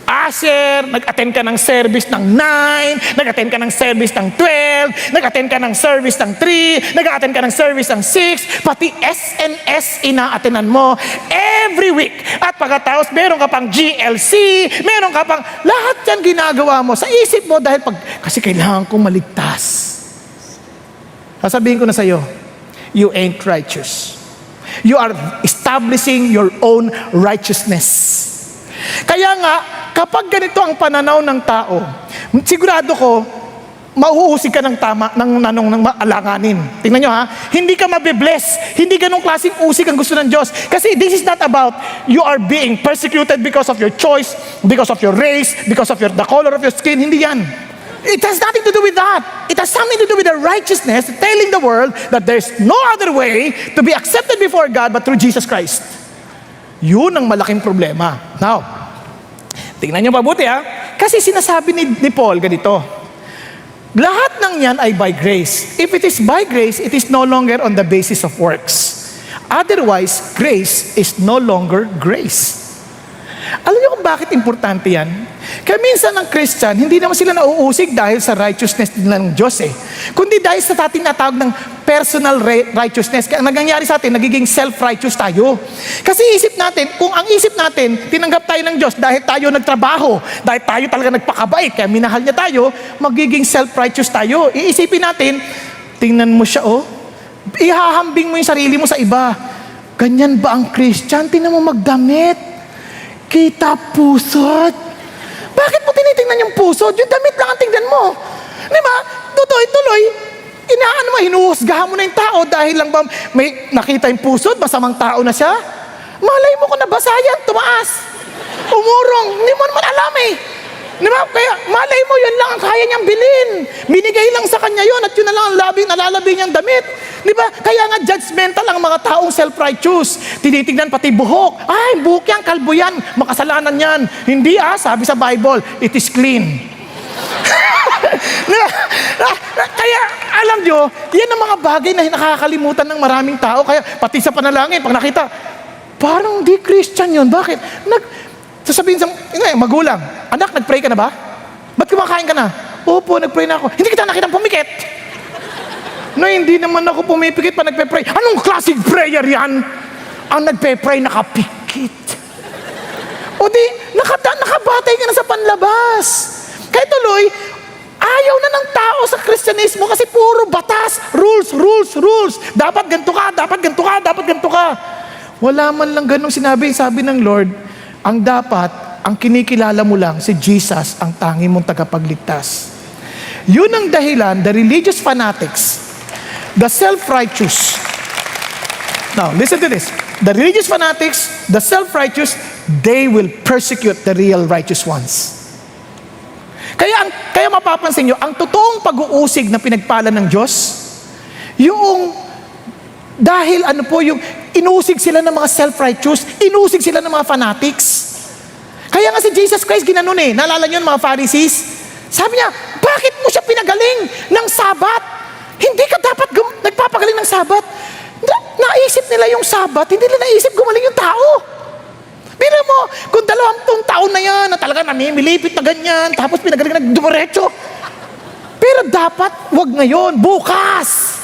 Asher, nag-attend ka ng service ng 9, nag-attend ka ng service ng 12, nag-attend ka ng service ng 3, nag-attend ka ng service ng 6, pati SNS ina-attendan mo every week. At pagkatapos, meron ka pang GLC, meron ka pang, lahat yan ginagawa mo sa isip mo dahil kasi kailangan kong maligtas. Sasabihin ko na sa'yo, you ain't righteous. You are establishing your own righteousness. Kaya nga, kapag ganito ang pananaw ng tao, sigurado ko, mauusig ka ng tama, ng alanganin. Tingnan nyo ha, hindi ka mabibless, hindi ganong klaseng usig ang gusto ng Diyos. Kasi this is not about you are being persecuted because of your choice, because of your race, because of the color of your skin, hindi yan. It has nothing to do with that. It has something to do with the righteousness, telling the world that there's no other way to be accepted before God but through Jesus Christ. Yun ang malaking problema. Now, tingnan nyo mabuti ha. Kasi sinasabi ni Paul ganito, lahat ng yan ay by grace. If it is by grace, it is no longer on the basis of works. Otherwise, grace is no longer grace. Alam niyo kung bakit importante yan? Kaya minsan ang Christian, hindi naman sila nauusig dahil sa righteousness ng Diyos kundi dahil sa ating natawag ng personal righteousness. Kaya nangyayari sa atin, nagiging self-righteous tayo. Kasi isip natin, kung ang isip natin, tinanggap tayo ng Diyos dahil tayo nagtrabaho, dahil tayo talaga nagpakabait, kaya minahal niya tayo, magiging self-righteous tayo. Iisipin natin, tingnan mo siya ihahambing mo yung sarili mo sa iba. Ganyan ba ang Christian? Tingnan mo magdamit. Kita pusot. Bakit mo tinitingnan yung pusot? Yung damit lang ang tingnan mo. Di ba? Tuloy-tuloy, hinuhusgahan mo na yung tao dahil lang ba may nakita yung pusot, masamang tao na siya? Malay mo kung nabasa yan, tumaas. Umurong, hindi mo naman alam Di ba? Kaya malay mo, yun lang ang kaya niyang bilhin. Binigay lang sa kanya yun at yun na lang ang nalalabi niyang damit. Di ba? Kaya nga judgmental ang mga taong self-righteous. Tinitignan pati buhok. Ay, buhok yan, kalbo yan, makasalanan yan. Hindi sabi sa Bible, it is clean. Kaya alam nyo, yan ang mga bagay na nakakalimutan ng maraming tao. Kaya pati sa panalangin, pag nakita, parang di Christian yun. Bakit? Sasabihin sa magulang, anak, nag-pray ka na ba? Ba't kumakain ka na? Opo, nag-pray na ako. Hindi kita nakitang pumikit. No, hindi naman ako pumipikit pa nagpe-pray. Anong klaseng prayer yan? Ang nagpe-pray nakapikit. O di, nakabatay ka na sa panlabas. Kaya tuloy, ayaw na ng tao sa Kristyanismo kasi puro batas, rules. Dapat ganito ka, dapat ganito ka, dapat ganito ka. Wala man lang ganong sabi ng Lord, ang dapat, ang kinikilala mo lang, si Jesus ang tangi mong tagapagligtas. Yun ang dahilan, the religious fanatics, the self-righteous. Now, listen to this. The religious fanatics, the self-righteous, they will persecute the real righteous ones. Kaya mapapansin nyo, ang totoong pag-uusig na pinagpala ng Diyos, yung dahil yung inusig sila ng mga self-righteous, inusig sila ng mga fanatics. Kaya nga si Jesus Christ ginanon naalala nyo mga Pharisees? Sabi niya, bakit mo siya pinagaling ng Sabat? Hindi ka dapat nagpapagaling ng Sabat. Naisip nila yung Sabat, hindi nila naisip gumaling yung tao. Pero mo, kung 20 taon na yan, na talaga namimilipit na ganyan, tapos pinagaling na dumiretso. Pero dapat, wag ngayon, bukas.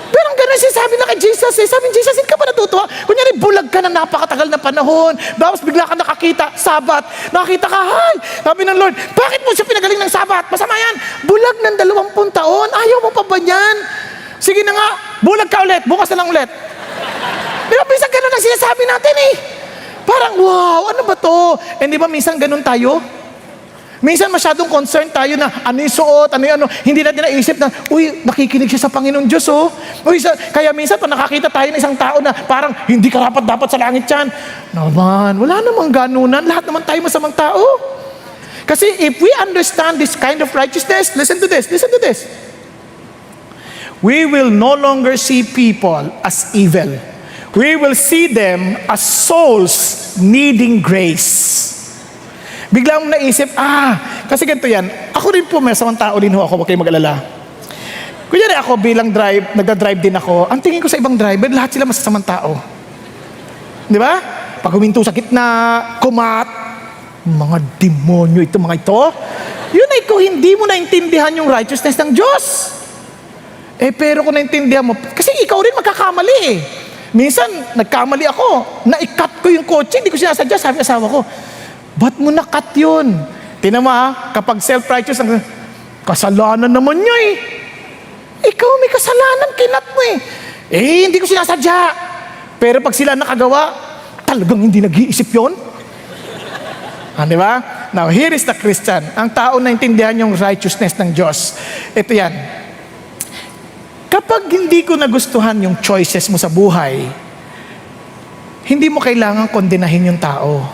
Pero ang ganun sabi na kay Jesus, sabi ni Jesus, hindi ka pa natutuwa? Kunyari, bulag ka na napakatagal na panahon, tapos bigla ka nakakita, Sabat, nakakita ka, hay! Sabi ng Lord, bakit mo siya pinagaling ng Sabat? Masama yan, bulag ng 20 taon, ayaw mo pa ba yan? Sige na nga, bulag ka ulit, bukas na lang ulit. Di ba, minsan ganun ang sinasabi natin Parang, wow, ano ba to? Di ba minsan ganun tayo? Minsan masyadong concerned tayo na ano yung suot, ano. Hindi natin naisip na, uy, nakikinig siya sa Panginoon Diyos, Kaya minsan pa nakakita tayo ng isang tao na parang, hindi karapat-dapat sa langit yan. Naman, wala namang ganunan. Lahat naman tayo masamang tao. Kasi if we understand this kind of righteousness, listen to this. We will no longer see people as evil. We will see them as souls needing grace. Bigla mong naisip, kasi ganito yan. Ako rin po, may masamang tao din ako, huwag kayong mag-alala. Kunyari ako bilang nagda-drive din ako, ang tingin ko sa ibang driver, lahat sila masasamang tao. Di ba? Pag huminto sa gitna, kumat, mga demonyo ito, mga ito. Yun ay kung hindi mo naintindihan yung righteousness ng Diyos. Pero kung naintindihan mo, kasi ikaw rin magkakamali Minsan, nagkamali ako. Na-cut ko yung kotse, hindi ko sinasadya. Sabi asawa ko, ba't mo na-cut yun? Tingnan mo kapag self-righteous, kasalanan naman niya Ikaw may kasalanan, kinat mo hindi ko sinasadya. Pero pag sila nakagawa, talagang hindi nag-iisip yun. Di ba? Now, here is the Christian. Ang tao na intindihan yung righteousness ng Diyos. Ito yan. Kapag hindi ko nagustuhan yung choices mo sa buhay, hindi mo kailangan kondenahin yung tao.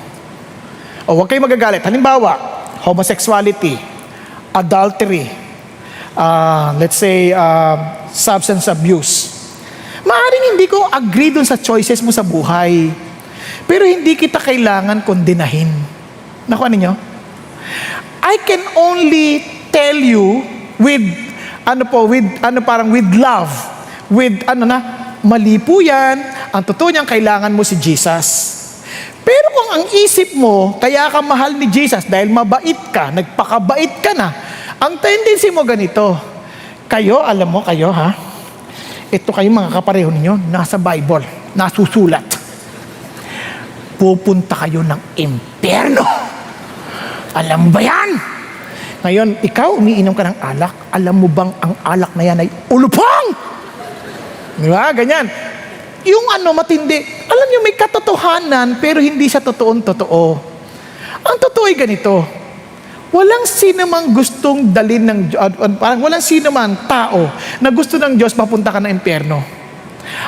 Huwag kayo magagalit. Halimbawa, homosexuality, adultery, let's say, substance abuse. Maaaring hindi ko agree dun sa choices mo sa buhay, pero hindi kita kailangan kondenahin. Nakuha ninyo? I can only tell you with love, mali po yan, ang totoo niyang kailangan mo si Jesus. Pero kung ang isip mo, kaya ka mahal ni Jesus dahil mabait ka, nagpakabait ka na, ang tendency mo ganito, alam mo, ito kayo mga kapareho ninyo, nasa Bible, nasusulat. Pupunta kayo ng impyerno. Alam mo ba yan? Ngayon, ikaw umiinom ka ng alak, alam mo bang ang alak na yan ay ulupang? Di ba? Ganyan. Yung matindi, alam niyo may katotohanan pero hindi siya totoong-totoo. Ang totoo ay ganito, walang sino mang gustong dalin ng walang sino man tao na gusto ng Diyos mapunta ka ng impyerno.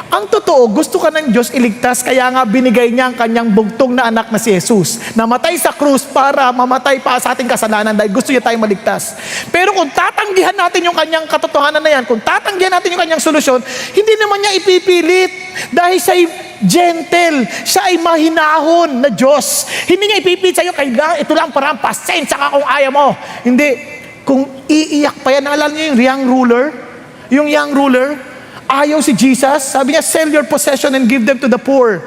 Ang totoo, gusto ka ng Diyos iligtas, kaya nga binigay niya ang kanyang bugtong na anak na si Jesus. Namatay sa krus para mamatay pa sa ating kasalanan dahil gusto niya tayong maligtas. Pero kung tatanggihan natin yung kanyang katotohanan na yan, kung tatanggihan natin yung kanyang solusyon, hindi naman niya ipipilit dahil siya ay gentle, siya ay mahinahon na Diyos. Hindi niya ipipilit sa'yo, kailangan ito lang parang pasensya ka kung ayaw mo. Hindi. Kung iiyak pa yan, naalala niyo yung young ruler, ayaw si Jesus, sabi niya, sell your possession and give them to the poor.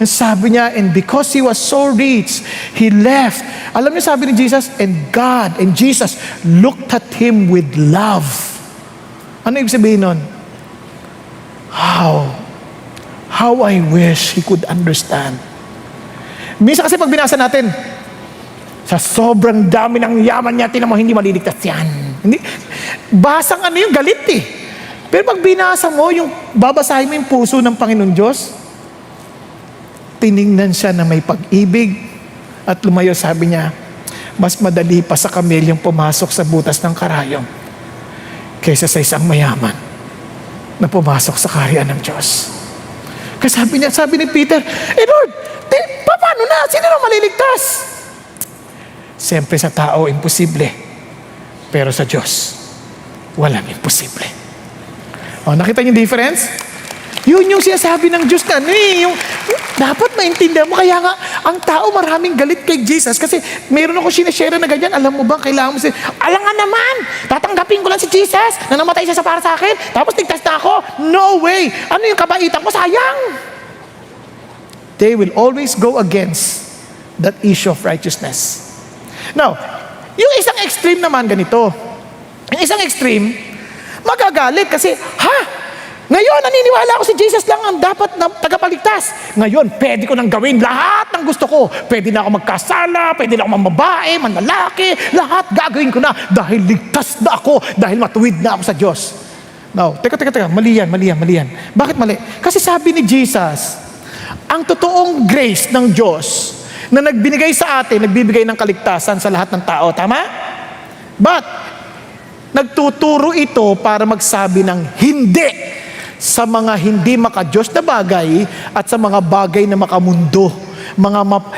And sabi niya, and because he was so rich, he left. Alam niyo sabi ni Jesus, and God and Jesus looked at him with love. Ano ibig sabihin nun? How I wish he could understand. Minsan kasi pag binasa natin, sa sobrang dami ng yaman niya, tinan mo, hindi maliligtas yan. Hindi, basang yung galit Pero pag binasa mo, babasahin mo yung puso ng Panginoon Diyos, tiningnan siya na may pag-ibig at lumayo, sabi niya, mas madali pa sa kamelyong pumasok sa butas ng karayom kaysa sa isang mayaman na pumasok sa kaharian ng Diyos. Kasi sabi ni Peter, Lord, paano na? Sino na maliligtas? Siyempre sa tao, imposible. Pero sa Diyos, walang imposible. Nakita niyo yung difference? Yun yung sinasabi ng Diyos na yung dapat maintindihan mo. Kaya nga, ang tao maraming galit kay Jesus kasi mayroon ako sinashare na ganyan. Alam mo ba, kailangan mo alam nga naman, tatanggapin ko lang si Jesus na namatay siya para sa akin, tapos ligtas na ako. No way! Ano yung kabaitan ko? Sayang! They will always go against that issue of righteousness. Now, yung isang extreme naman ganito. Yung isang extreme, magagalit kasi, ngayon, naniniwala ako si Jesus lang ang dapat na tagapagligtas. Ngayon, pwede ko nang gawin lahat ng gusto ko. Pwede na ako magkasala, pwede na ako mambabae, manlalaki, lahat gagawin ko na dahil ligtas na ako, dahil matuwid na ako sa Diyos. Now, teka, mali yan. Bakit mali? Kasi sabi ni Jesus, ang totoong grace ng Diyos na nagbinigay sa atin, nagbibigay ng kaligtasan sa lahat ng tao. Tama? But, nagtuturo ito para magsabi ng hindi sa mga hindi maka-Diyos na bagay at sa mga bagay na makamundo.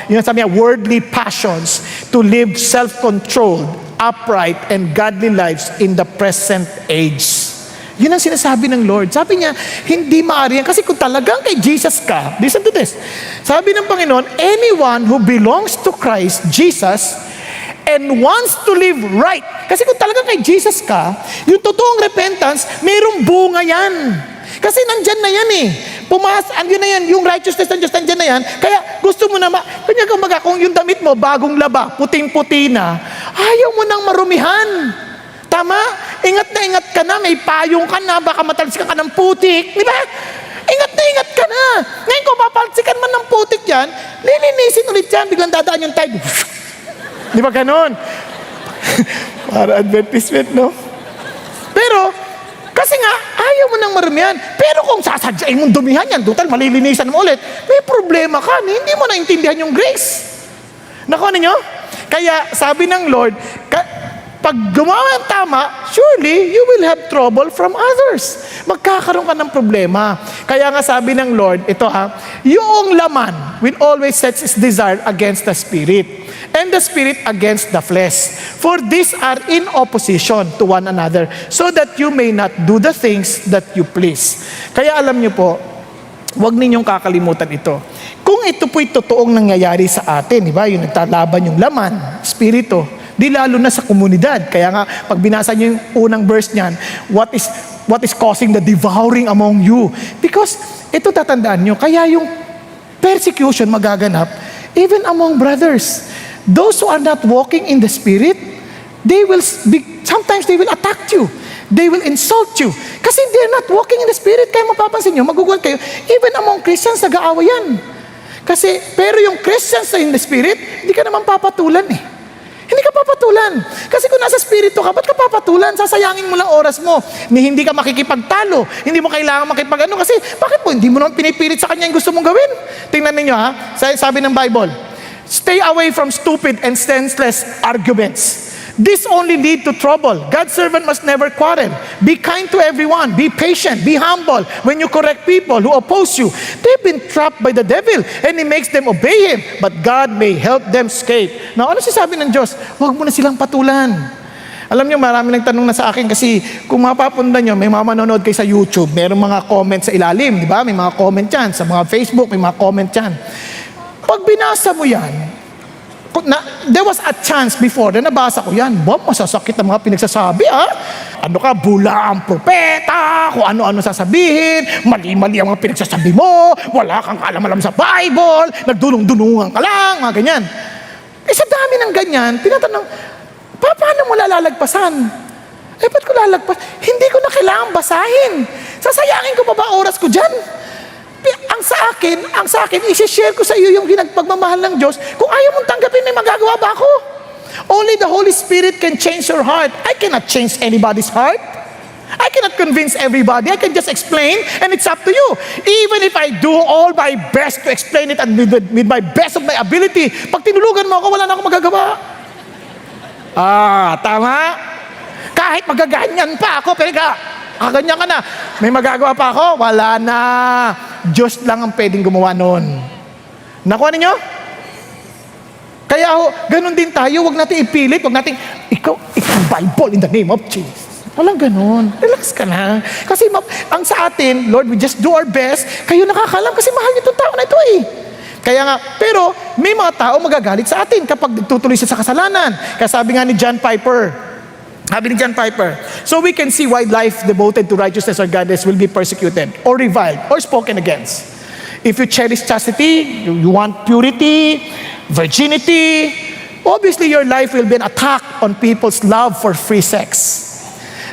Yung sabi niya, worldly passions to live self-controlled, upright, and godly lives in the present age. Yun ang sinasabi ng Lord. Sabi niya, hindi maaari yan. Kasi kung talagang kay Jesus ka, listen to this. Sabi ng Panginoon, anyone who belongs to Christ, Jesus, and wants to live right. Kasi kung talagang kay Jesus ka, yung totoong repentance, mayroong bunga yan. Kasi nandyan na yan andyan na yan, yung righteousness ng Diyos, nandyan na yan. Kaya gusto mo na, kung yung damit mo, bagong laba, puting-puti na, ayaw mo nang marumihan. Tama? Ingat ka na, may payong ka na, baka matalsikan ka ng putik. Di ba? Ingat ka na. Ngayon kung papalsikan man ng putik yan, lilinisin ulit yan, biglang dadaan yung tide. Di ba ganon? Para advertisement, no? Pero, kasi nga, ayaw mo nang marumihan. Pero kung sasadyain mong dumihan yan, total, malilinisan mo ulit, may problema ka. Hindi mo naintindihan yung grace. Nakuha ninyo? Kaya, sabi ng Lord, pag gumawa ng tama, surely you will have trouble from others. Magkakaroon ka ng problema. Kaya nga sabi ng Lord, yung laman will always set its desire against the spirit, and the spirit against the flesh. For these are in opposition to one another, so that you may not do the things that you please. Kaya alam niyo po, huwag ninyong kakalimutan ito. Kung ito po'y totoong nangyayari sa atin, di ba? Yung nagtalaban yung laman, spirito, di lalo na sa komunidad. Kaya nga, pag binasa niyo yung unang verse niyan, what is causing the devouring among you? Because, ito tatandaan niyo, kaya yung persecution magaganap, even among brothers. Those who are not walking in the Spirit, sometimes they will attack you. They will insult you. Kasi they're not walking in the Spirit. Kaya mapapansin nyo, magugulat kayo, even among Christians, nag-aaway yan. Pero yung Christians in the Spirit, hindi ka naman papatulan Hindi ka papatulan. Kasi kung nasa Espiritu ka, ba't ka papatulan? Sasayangin mo lang oras mo. Hindi ka makikipagtalo. Hindi mo kailangan makipag-ano. Kasi bakit po? Hindi mo naman pinipilit sa kanya yung gusto mong gawin. Tingnan ninyo sabi ng Bible, stay away from stupid and senseless arguments. This only lead to trouble. God's servant must never quarrel. Be kind to everyone. Be patient. Be humble when you correct people who oppose you. They've been trapped by the devil and he makes them obey him. But God may help them escape. Now, ano sabi ng Diyos? Huwag mo na silang patulan. Alam niyo, marami nagtanong na sa akin kasi kung mapapundan niyo, may mga manonood kayo sa YouTube, mayroong mga comment sa ilalim, di ba? May mga comment yan. Sa mga Facebook, may mga comment yan. Pag binasa mo yan, there was a chance before na nabasa ko yan. Masasakit ang mga pinagsasabi, Ano ka, bula ang propeta, kung ano-ano sasabihin, mali-mali ang mga pinagsasabi mo, wala kang alam-alam sa Bible, nagdunong-dunungan ka lang, mga ganyan. Sa dami ng ganyan, tinatanong, paano mo lalagpasan? Ba't ko lalagpas? Hindi ko na kailangan basahin. Sasayangin ko pa ba oras ko dyan? Ang sa akin, isi-share ko sa iyo yung pagmamahal ng Diyos. Kung ayaw mong tanggapin, may magagawa ba ako? Only the Holy Spirit can change your heart. I cannot change anybody's heart. I cannot convince everybody. I can just explain, and it's up to you. Even if I do all my best to explain it and with my best of my ability, pag tinulugan mo ako, wala na akong magagawa. Tama? Kahit magaganyan pa ako, pero kaganyan ka na. May magagawa pa ako? Wala na. Diyos lang ang pwedeng gumawa noon. Nakuha ninyo? Kaya ganun din tayo, wag natin ipilit, wag natin, ikaw Bible in the name of Jesus. Walang ganun. Relax ka lang. Kasi ang sa atin, Lord, we just do our best. Kayo nakakalam kasi mahal niyo itong tao na ito eh. Kaya nga, pero may mga tao magagalit sa atin kapag tutuloy siya sa kasalanan. Kaya sabi nga ni John Piper, so we can see why life devoted to righteousness or godliness will be persecuted or reviled or spoken against. If you cherish chastity, you want purity, virginity, obviously your life will be an attack on people's love for free sex.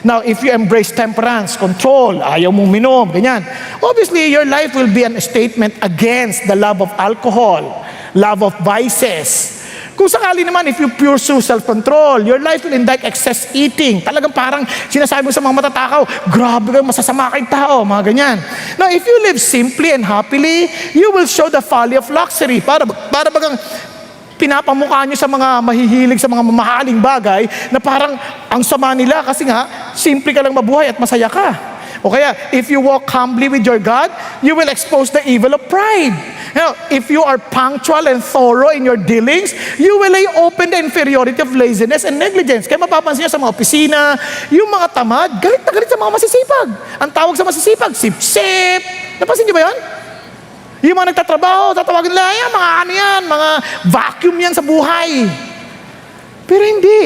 Now, if you embrace temperance, control, ayaw mong minom, ganyan, obviously your life will be a statement against the love of alcohol, love of vices. Kung sakali naman, if you pursue self-control, your life will indict excess eating. Talagang parang sinasabi mo sa mga matatakaw, grabe kayo, masasama kayong tao, mga ganyan. Now, if you live simply and happily, you will show the folly of luxury. Para bagang pinapamukha nyo sa mga mahihilig sa mga mamahaling bagay na parang ang sama nila kasi nga, simple ka lang mabuhay at masaya ka. O kaya, if you walk humbly with your God, you will expose the evil of pride. Now, if you are punctual and thorough in your dealings, you will lay open the inferiority of laziness and negligence. Kaya mapapansin nyo sa mga opisina, yung mga tamad, galit na galit sa mga masisipag. Ang tawag sa masisipag, sip-sip. Napansin nyo ba yun? Yung mga nagtatrabaho, tatawagin nila, yan, mga ano yan, mga vacuum yan sa buhay. Pero hindi.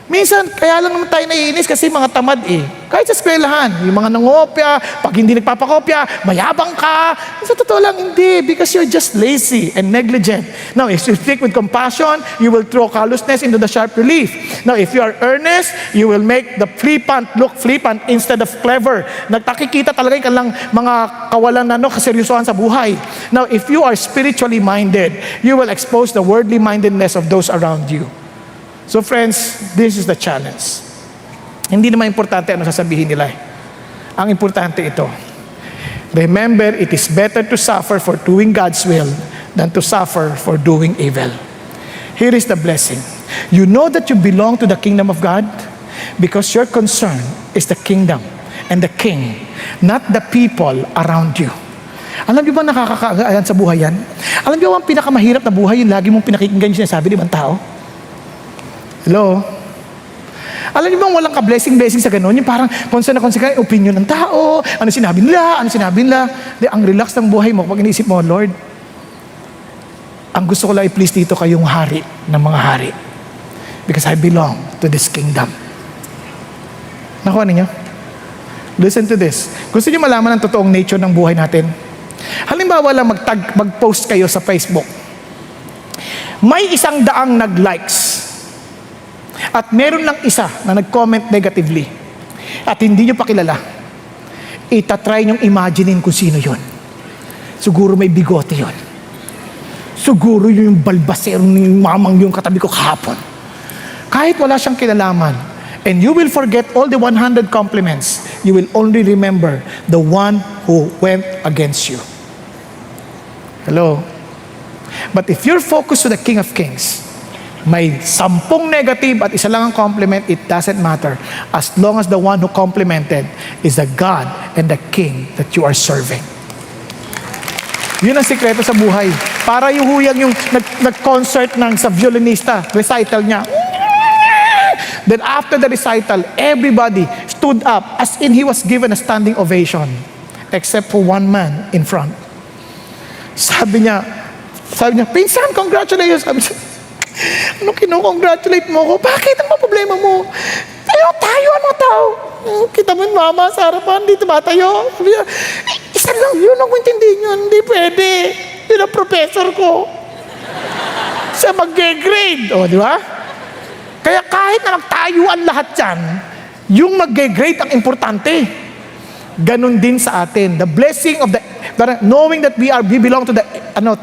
Minsan, kaya lang naman tayo naiinis kasi mga tamad eh. Kahit sa eskwelahan, yung mga nangopya, pag hindi nagpapakopya, mayabang ka. Sa totoo lang, hindi. Because you're just lazy and negligent. Now, if you speak with compassion, you will throw callousness into the sharp relief. Now, if you are earnest, you will make the flippant look flippant instead of clever. Nagtakikita talaga yung kanilang mga kawalan na kaseryosohan sa buhay. Now, if you are spiritually minded, you will expose the worldly mindedness of those around you. So friends, this is the challenge. Hindi naman importante ano sasabihin nila. Ang importante ito. Remember, it is better to suffer for doing God's will than to suffer for doing evil. Here is the blessing. You know that you belong to the kingdom of God because your concern is the kingdom and the king, not the people around you. Alam niyo ba nakakakaayan sa buhay yan? Alam niyo ba ang pinakamahirap na buhay yung lagi mong pinakikinggan yung sinasabi ng ibang tao? Hello? Alam niyo bang walang ka-blessing sa ganun? Yung parang concern na concern ka, opinion ng tao, ano sinabi nila. Di, ang relax ng buhay mo pag iniisip mo, Lord, ang gusto ko lang i-please dito kayong hari ng mga hari. Because I belong to this kingdom. Nakuha ninyo? Listen to this. Gusto niyo malaman ang totoong nature ng buhay natin? Halimbawa lang mag-post kayo sa Facebook. May 100 nag-likes. At meron lang isa na nag-comment negatively at hindi nyo pa kilala, itatry nyong imaginein kung sino yon. Siguro may bigote yon. Siguro yung balbasero ng mamang yung katabi ko kahapon. Kahit wala siyang kinalaman, and you will forget all the 100 compliments, you will only remember the one who went against you. Hello? But if you're focused to the King of Kings, may 10 negative at isa lang ang compliment, it doesn't matter. As long as the one who complimented is the God and the King that you are serving. Yun ang sikreto sa buhay. Para yung huyang yung nag-concert sa violinista, recital niya. Then after the recital, everybody stood up as in he was given a standing ovation. Except for one man in front. Sabi niya, pinsan, congratulations. Sabi niya, ano kino-congratulate mo ko? Bakit? Ang problema mo? Tayo, ano tao? Kita mo yung mama sa harapan, dito ba tayo? Sabi niya, isa lang yun, ang intindihin yun, hindi pwede. Yun ang professor ko. Siya mag-grade. O, di ba? Kaya kahit na magtayuan lahat yan, yung mag-grade ang importante. Ganon din sa atin. The blessing of knowing that we belong to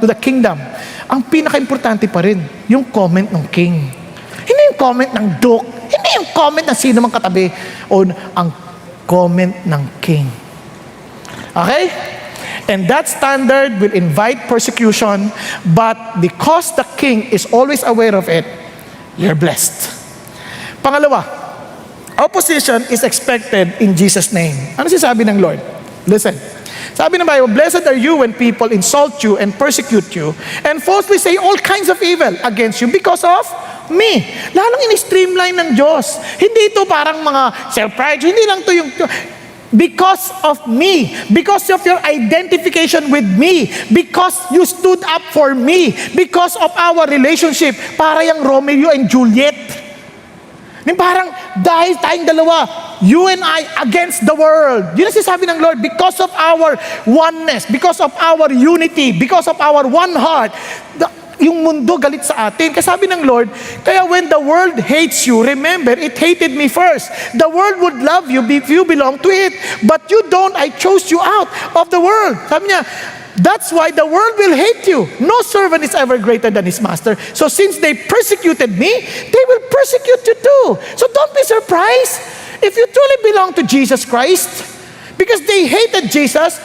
the kingdom. Ang pinaka-importante pa rin, yung comment ng king. Hindi yung comment ng duke, hindi yung comment ng sino mang katabi, o ang comment ng king. Okay? And that standard will invite persecution, but because the king is always aware of it, you're blessed. Pangalawa, Opposition is expected in Jesus' name. Ano sinasabi ng Lord? Listen. Sabi ng Bible, blessed are you when people insult you and persecute you and falsely say all kinds of evil against you because of me. Lalong in-streamline ng Diyos. Hindi ito parang mga self-pride. Hindi lang ito yung... Because of me, because of your identification with me, because you stood up for me, because of our relationship, para yung Romeo and Juliet. Parang dahil tayong dalawa, you and I against the world. Yun ang sinasabi ng Lord, because of our oneness, because of our unity, because of our one heart, yung mundo galit sa atin. Kasabi ng Lord, kaya when the world hates you, remember, it hated me first. The world would love you if you belong to it. But you don't, I chose you out of the world. Sabi niya, that's why the world will hate you. No servant is ever greater than his master. So since they persecuted me, they will persecute you too. So don't be surprised if you truly belong to Jesus Christ. Because they hated Jesus,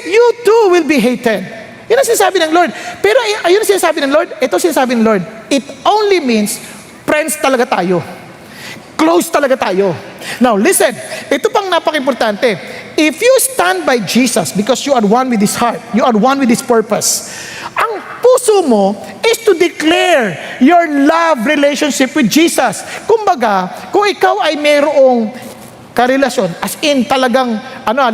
you too will be hated. Yun ang sinasabi ng Lord. Pero ayun ang sinasabi ng Lord, ito sinasabi ng Lord, it only means friends talaga tayo. Close talaga tayo. Now listen, ito pang napaka-importante. If you stand by Jesus because you are one with His heart, you are one with His purpose, ang puso mo is to declare your love relationship with Jesus. Kumbaga, kung ikaw ay mayroong karelasyon, as in talagang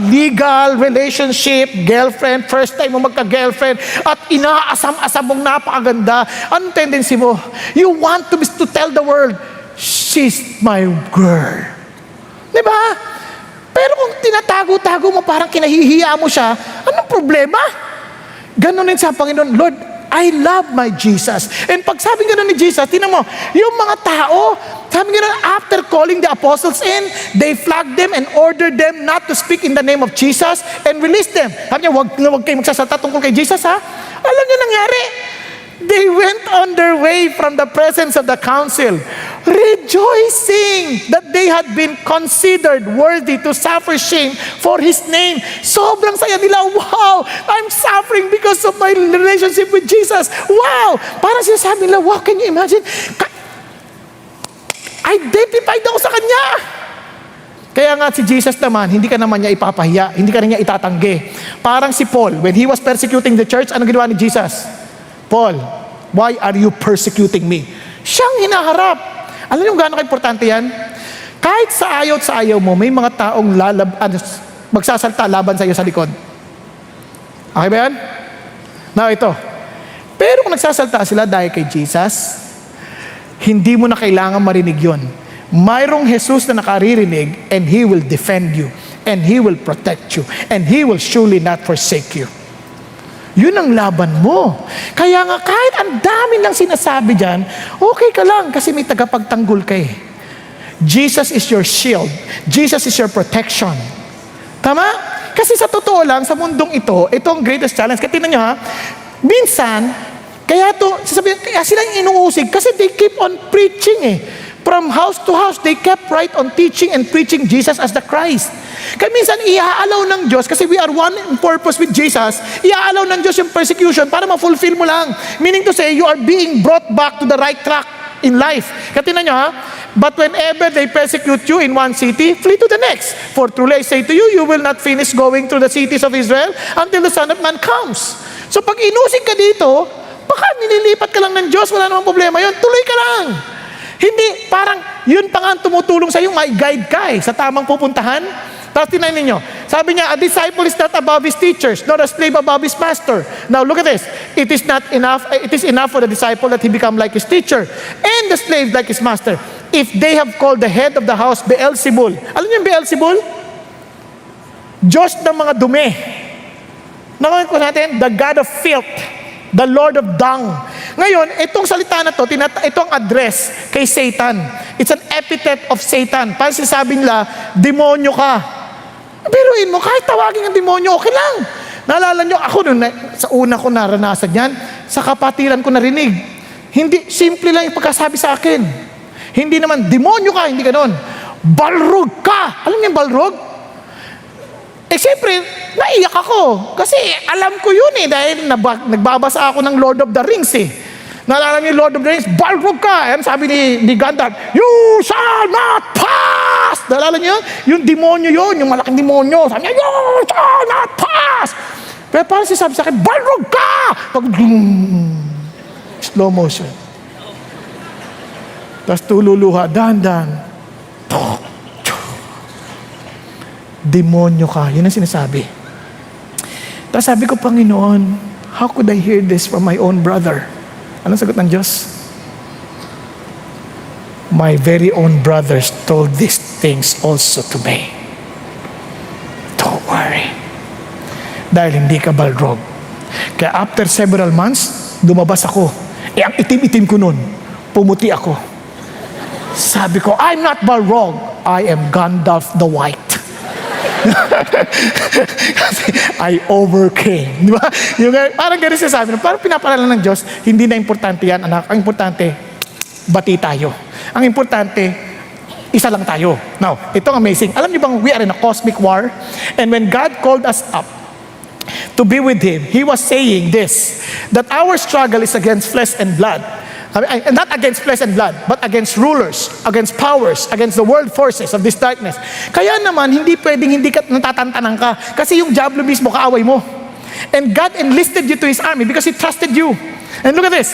legal relationship, girlfriend, first time mo magka-girlfriend, at inaasam-asam mong napakaganda, anong tendency mo? You want to tell the world, she's my girl. Diba? Pero kung tinatago-tago mo, parang kinahihiya mo siya, anong problema? Ganon din sa Panginoon, Lord, I love my Jesus. And pag sabi gano'n ni Jesus, tinan mo, yung mga tao, sabi gano'n, after calling the apostles in, they flagged them and ordered them not to speak in the name of Jesus and released them. Sabi niya, wag kayo magsasalita tungkol kay Jesus, ha? Alam niyo nangyari? They went on their way from the presence of the council, rejoicing that they had been considered worthy to suffer shame for His name. Sobrang saya nila. Wow! I'm suffering because of my relationship with Jesus. Wow! Parang sinasabi nila, wow, can you imagine? Identified ako sa Kanya. Kaya nga si Jesus naman, hindi ka naman niya ipapahiya, hindi ka niya itatanggi. Parang si Paul, when he was persecuting the church, ano ginawa ni Jesus? Paul, why are you persecuting me? Siyang hinaharap. Alam niyo gaano ka-importante yan? Kahit sa ayaw mo, may mga taong magsasalta laban sa iyo sa likod. Okay ba yan? Now ito. Pero kung nagsasalta sila dahil kay Jesus, hindi mo na kailangan marinig yun. Mayroong Jesus na nakaririnig and He will defend you and He will protect you and He will surely not forsake you. Yun ang laban mo. Kaya nga kahit ang dami lang sinasabi dyan, okay ka lang kasi may tagapagtanggol ka eh. Jesus is your shield. Jesus is your protection. Tama? Kasi sa totoo lang, sa mundong ito ang greatest challenge. Kaya tingnan nyo ha, minsan, kaya sila yung inuusig kasi they keep on preaching eh. From house to house, they kept right on teaching and preaching Jesus as the Christ. Kaya minsan, iaalaw ng Diyos, kasi we are one in purpose with Jesus, iaalaw ng Diyos yung persecution para ma-fulfill mo lang. Meaning to say, you are being brought back to the right track in life. Kaya tingnan nyo ha, but whenever they persecute you in one city, flee to the next. For truly I say to you, you will not finish going through the cities of Israel until the Son of Man comes. So pag inusig ka dito, baka nililipat ka lang ng Diyos, wala namang problema yun, tuloy ka lang. Hindi, parang yun pa nga tumutulong sa iyo, may guide ka sa tamang pupuntahan. Tapos tinayin ninyo, sabi niya, a disciple is not above his teachers, nor a slave above his master. Now look at this, it is enough for the disciple that he become like his teacher, and the slave like his master. If they have called the head of the house Beelzebul. Alam niyo yung Beelzebul? Diyos ng mga dumi. Nakamit ko natin, the God of filth, the Lord of dung. Ngayon, itong salita na to, itong address kay Satan. It's an epithet of Satan. Parang sinasabi nila, demonyo ka. Biruin mo, kahit tawagin ang demonyo, okay lang. Naalala nyo, ako sa una ko naranasan yan, sa kapatiran ko narinig. Hindi, simple lang yung pagkasabi sa akin. Hindi naman, demonyo ka, hindi ganon. Balrog ka. Alam niyo yung balrog? Siyempre, naiyak ako. Kasi alam ko yun dahil nagbabasa ako ng Lord of the Rings Naalala niyo Lord of the Rings, Balrog ka. Sabi ni Gandalf, you shall not pass! Naalala niyo yun? Yung demonyo yun, yung malaking demonyo. Sabi niya, you shall not pass! Pero parang sabi sa akin, Balrog ka! Pag, slow motion. Tapos tululuha, dahan-dahan. Demonyo ka. Yun ang sinasabi. Tapos sabi ko, Panginoon, how could I hear this from my own brother? Anong sagot ng Diyos? My very own brothers told these things also to me. Don't worry. Dahil hindi ka Balrog. Kaya after several months, lumabas ako. Ang itim-itim ko nun. Pumuti ako. Sabi ko, I'm not Balrog. I am Gandalf the White. Kasi I overcame. Di ba? Yung, parang ganun siya sabi. Parang pinaparalan ng Diyos, hindi na importante yan, anak. Ang importante, bati tayo. Ang importante, isa lang tayo. Now, itong amazing. Alam niyo bang we are in a cosmic war? And when God called us up to be with Him, He was saying this, that our struggle is against flesh and blood. Not against flesh and blood, but against rulers, against powers, against the world forces of this darkness. Kaya naman, hindi pwedeng hindi ka natatantanan ka. Kasi yung diablo mismo, kaaway mo. And God enlisted you to His army because He trusted you. And look at this.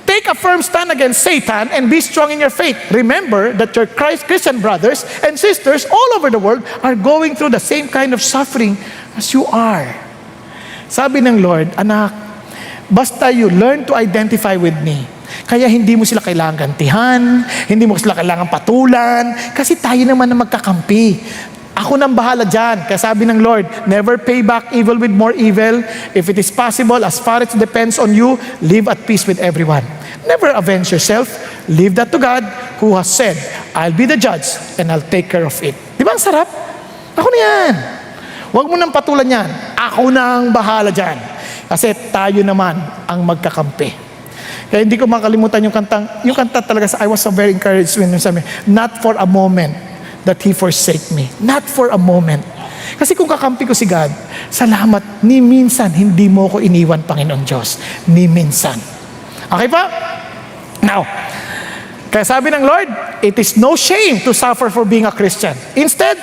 Take a firm stand against Satan and be strong in your faith. Remember that your Christian brothers and sisters all over the world are going through the same kind of suffering as you are. Sabi ng Lord, anak, basta you learn to identify with me. Kaya hindi mo sila kailangan gantihan, hindi mo sila kailangan patulan, kasi tayo naman na magkakampi. Ako nang bahala dyan. Kaya sabi ng Lord, never pay back evil with more evil. If it is possible, as far as it depends on you, live at peace with everyone. Never avenge yourself. Leave that to God, who has said, I'll be the judge and I'll take care of it. Di ba ang sarap? Ako na yan. Huwag mo nang patulan yan. Ako nang bahala dyan. Kasi tayo naman ang magkakampi. Kaya hindi ko makalimutan yung kanta talaga sa I was so very encouraged when sabi, not for a moment that He forsake me. Not for a moment. Kasi kung kakampi ko si God, salamat, ni minsan hindi mo ko iniwan, Panginoon Diyos. Ni minsan. Okay pa? Now, kaya sabi ng Lord, it is no shame to suffer for being a Christian. Instead,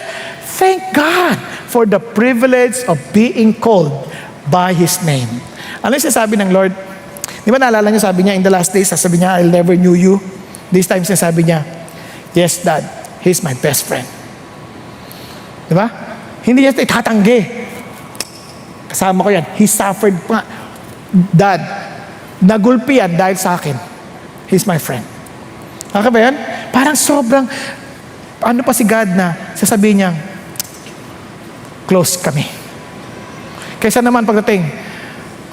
thank God for the privilege of being called by His name. Ano yung sabi ng Lord? Di ba naalala niyo, sabi niya, in the last days, sabi niya, I'll never knew you. This time, sabi niya, yes, Dad, He's my best friend. Di ba? Hindi niya itatanggi. Kasama ko yan. He suffered pa. Dad, nagulpi yan dahil sa akin. He's my friend. Kaka ba yan? Parang sobrang, ano pa si God na sasabihin niya, close kami. Kaysa naman pagdating,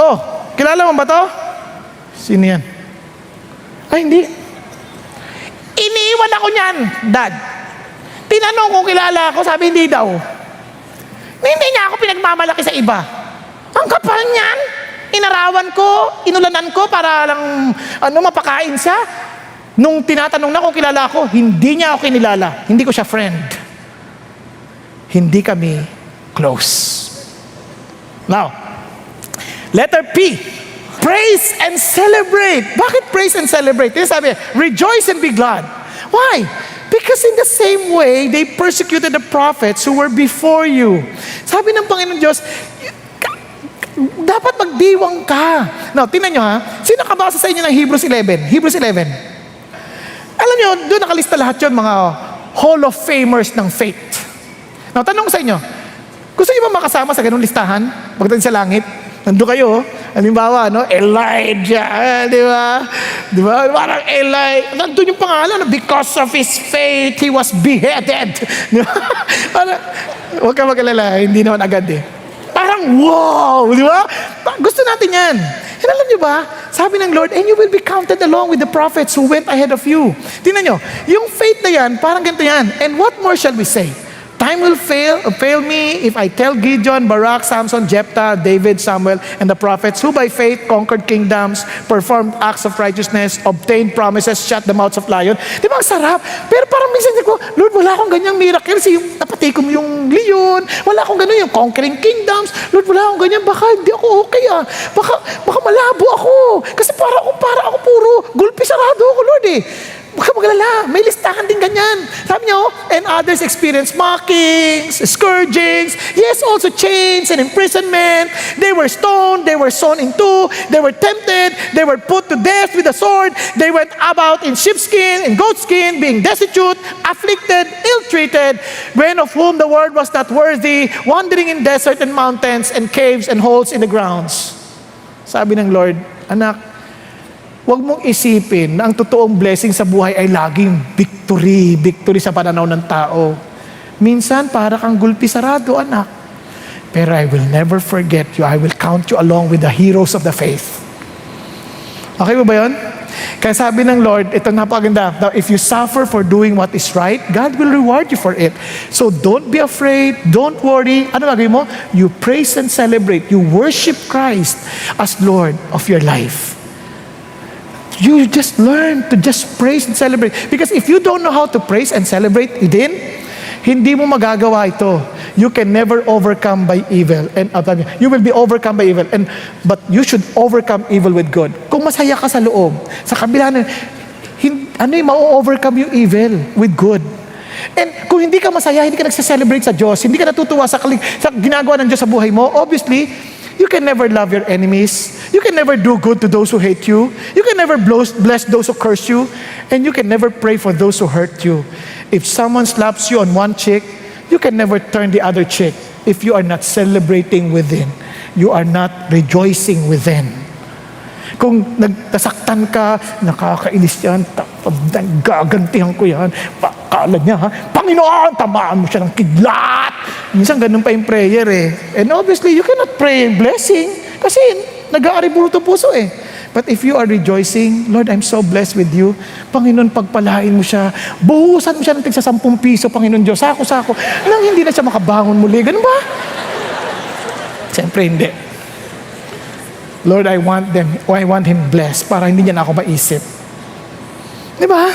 oh, kilala mo ba to? Sino yan? Ay, hindi. Iniiwan ako niyan, Dad. Tinanong kung kilala ako, sabi hindi daw. Hindi niya ako pinagmamalaki sa iba. Ang kapal niyan. Inarawan ko, inulanan ko para lang mapakain siya. Nung tinatanong na kung kilala ako, hindi niya ako kinilala. Hindi ko siya friend. Hindi kami close. Now, letter P. Praise and celebrate. Bakit praise and celebrate? Ito sabi, rejoice and be glad. Why? Because in the same way, they persecuted the prophets who were before you. Sabi ng Panginoon Diyos, dapat magdiwang ka. Now, tingnan nyo ha, sino nakabasa sa inyo ng Hebrews 11? Hebrews 11. Alam nyo, doon nakalista lahat yun, mga Hall of Famers ng faith. Now, tanong ko sa inyo, gusto nyo ba makasama sa ganung listahan? Pagdating sa langit? Nandun kayo, halimbawa, Elijah, di ba? Di ba? Parang Elijah, nandun yung pangalan, because of his faith, he was beheaded. Di ba? Huwag ka mag-alala, hindi naman agad eh. Parang wow, di ba? Gusto natin yan. And alam niyo ba, sabi ng Lord, and you will be counted along with the prophets who went ahead of you. Tingnan nyo, yung faith na yan, parang ganito yan. And what more shall we say? Time will fail me if I tell Gideon, Barak, Samson, Jephthah, David, Samuel, and the prophets who by faith conquered kingdoms, performed acts of righteousness, obtained promises, shut the mouths of lions. Di ba ang sarap? Pero parang minsan ko, Lord, wala akong ganyang miracle. Yung napatikom yung leon, wala akong ganyan, yung conquering kingdoms. Lord, wala akong ganyan. Baka hindi ako okay ah. Baka malabo ako. Kasi para ako puro gulpi sarado ako, Lord eh. Huwag ka maglala, may listahan din ganyan. Sabi niya, and others experience mockings, scourgings, yes, also chains and imprisonment. They were stoned, they were sawn in two, they were tempted, they were put to death with a sword, they went about in sheepskin and goatskin, being destitute, afflicted, ill-treated, when of whom the word was not worthy, wandering in desert and mountains and caves and holes in the grounds. Sabi ng Lord, anak, huwag mong isipin na ang totoong blessing sa buhay ay laging victory sa pananaw ng tao. Minsan, para kang gulpi sarado, anak. Pero I will never forget you. I will count you along with the heroes of the faith. Okay ba yun? Kaya sabi ng Lord, ito napakaganda, now if you suffer for doing what is right, God will reward you for it. So don't be afraid, don't worry. Ano gagawin mo? You praise and celebrate. You worship Christ as Lord of your life. You just learn to just praise and celebrate. Because if you don't know how to praise and celebrate din, hindi mo magagawa ito. You can never overcome by evil. And you will be overcome by evil. But you should overcome evil with good. Kung masaya ka sa loob, sa kabila na, ma-overcome yung evil with good. And kung hindi ka masaya, hindi ka nagsa-celebrate sa Diyos, hindi ka natutuwa sa ginagawa ng Diyos sa buhay mo, obviously, you can never love your enemies. You can never do good to those who hate you. You can never bless those who curse you. And you can never pray for those who hurt you. If someone slaps you on one cheek, you can never turn the other cheek. If you are not celebrating within, you are not rejoicing within. Kung nagtasaktan ka, nakakainis yan, gagantihan ko yan, pakala niya, Panginoon, tamaan mo siya ng kidlat. Minsan ganun pa yung prayer eh. And obviously, you cannot pray blessing kasi nag-aari puro puso eh. But if you are rejoicing, Lord, I'm so blessed with you. Panginoon, pagpalain mo siya. Buhusan mo siya ng tigsa 10 piso, Panginoon Diyos, sako-sako, nang hindi na siya makabangon muli. Ganun ba? Siyempre hindi. Lord, I want him blessed para hindi niya na ako maisip. Di ba?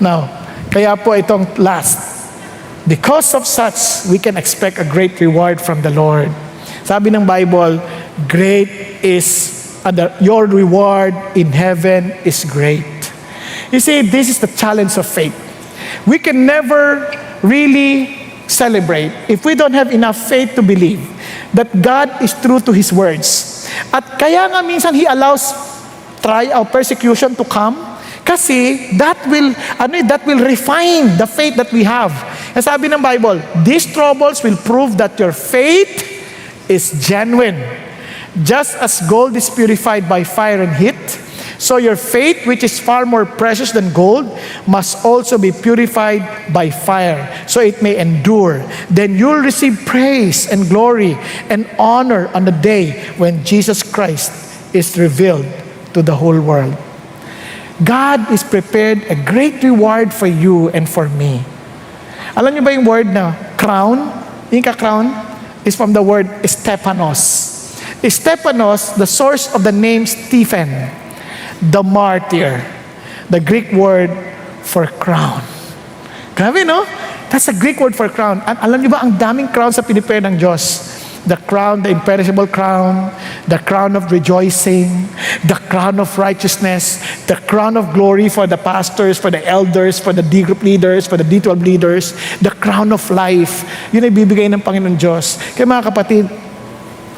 Now, kaya po itong last. Because of such, we can expect a great reward from the Lord. Sabi ng Bible, great is your reward in heaven is great. You see, this is the challenge of faith. We can never really celebrate if we don't have enough faith to believe that God is true to His words. At kaya nga minsan He allows trial, persecution to come kasi that will refine the faith that we have. And sabi ng Bible, these troubles will prove that your faith is genuine. Just as gold is purified by fire and heat, so your faith, which is far more precious than gold, must also be purified by fire, so it may endure. Then you'll receive praise and glory and honor on the day when Jesus Christ is revealed to the whole world. God is prepared a great reward for you and for me. Alam niyo ba yung word na crown? Yung ka-crown is from the word Stephanos. Stephanos, the source of the name Stephen, the martyr, the Greek word for crown. Grabe, no? That's a Greek word for crown. Alam niyo ba, ang daming crown sa pinipare ng Diyos. The crown, the imperishable crown, the crown of rejoicing, the crown of righteousness, the crown of glory for the pastors, for the elders, for the D group leaders, for the D12 leaders, the crown of life. Yun ay bibigay ng Panginoon Diyos. Kaya mga kapatid,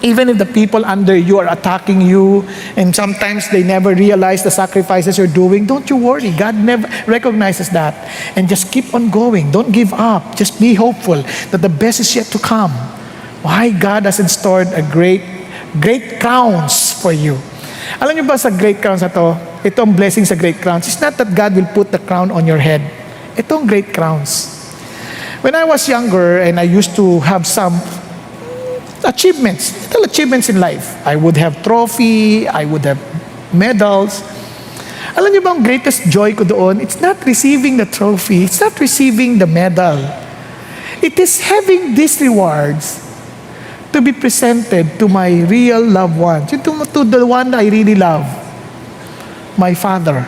even if the people under you are attacking you, and sometimes they never realize the sacrifices you're doing, don't you worry. God never recognizes that. And just keep on going. Don't give up. Just be hopeful that the best is yet to come. Why God has stored a great crowns for you. Alam niyo ba sa great crowns na to, itong blessing sa great crowns, it's not that God will put the crown on your head. Itong great crowns. When I was younger and I used to have some little achievements in life. I would have trophy, I would have medals. Alam niyo ba ang greatest joy ko doon? It's not receiving the trophy, it's not receiving the medal. It is having these rewards to be presented to my real loved ones, to the one I really love. My father,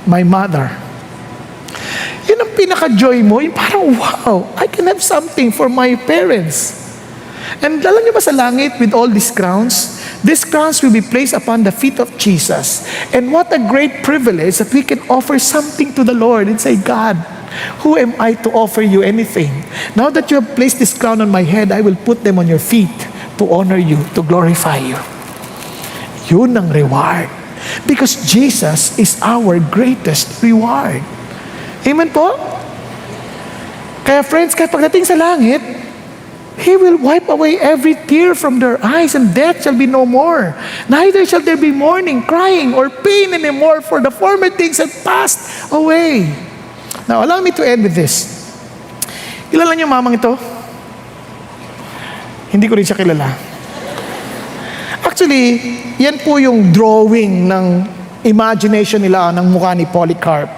my mother. Yun ang pinaka-joy mo, yung parang wow, I can have something for my parents. And alam niyo ba sa langit, with all these crowns, These crowns will be placed upon the feet of Jesus. And what a great privilege that we can offer something to the Lord and say, God, who am I to offer you anything? Now that you have placed this crown on my head, I will put them on your feet to honor you, to glorify you. Yun ang reward. Because Jesus is our greatest reward. Amen po? Kaya friends, kaya pagdating sa langit, He will wipe away every tear from their eyes, and death shall be no more. Neither shall there be mourning, crying, or pain anymore, for the former things have passed away. Now, allow me to end with this. Kilala niyo mamang ito? Hindi ko rin siya kilala. Actually, yan po yung drawing ng imagination nila ng mukha ni Polycarp.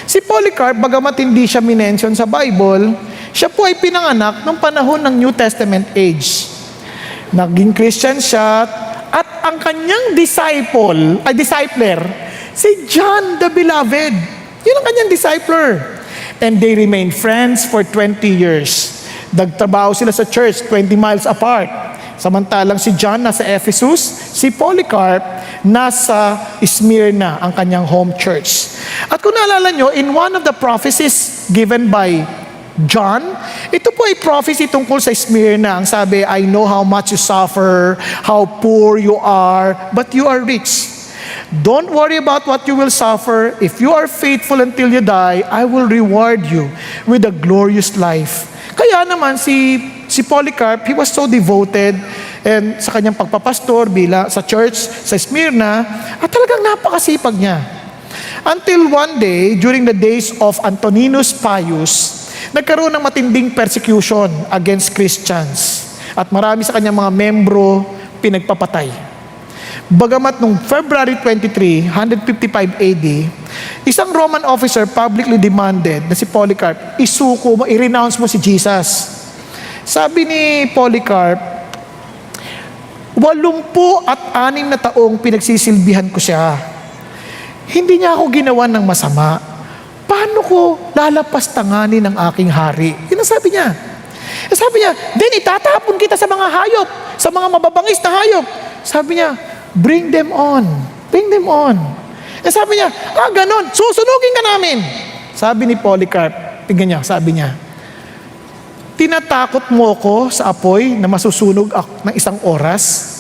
Si Polycarp, bagamat hindi siya minention sa Bible, siya po ay pinanganak ng panahon ng New Testament age. Naging Christian siya, at ang kanyang discipler, si John the Beloved. Yun ang kanyang discipler. And they remained friends for 20 years. Nagtrabaho sila sa church 20 miles apart. Samantalang si John nasa Ephesus, si Polycarp nasa Smyrna, ang kanyang home church. At kung naalala nyo, in one of the prophecies given by John, ito po ay prophecy tungkol sa Smyrna. Ang sabi, I know how much you suffer, how poor you are, but you are rich. Don't worry about what you will suffer. If you are faithful until you die, I will reward you with a glorious life. Kaya naman si Polycarp, he was so devoted and sa kanyang pagpapastor sa church sa Smyrna, at talagang napakasipag niya. Until one day, during the days of Antoninus Pius, nagkaroon ng matinding persecution against Christians. At marami sa kanyang mga membro pinagpapatay. Bagamat nung February 23, 155 AD, isang Roman officer publicly demanded na si Polycarp, i-renounce mo si Jesus. Sabi ni Polycarp, 86 na taong pinagsisilbihan ko siya. Hindi niya ako ginawa ng masama. Paano ko lalapastanganin ang aking hari? Yun ang sabi niya. Sabi niya, then itatapon kita sa mga hayop, sa mga mababangis na hayop. Sabi niya, bring them on. Bring them on. Sabi niya, ganon, susunugin ka namin. Sabi ni Polycarp, tingnan niya, sabi niya, tinatakot mo ko sa apoy na masusunog ng isang oras?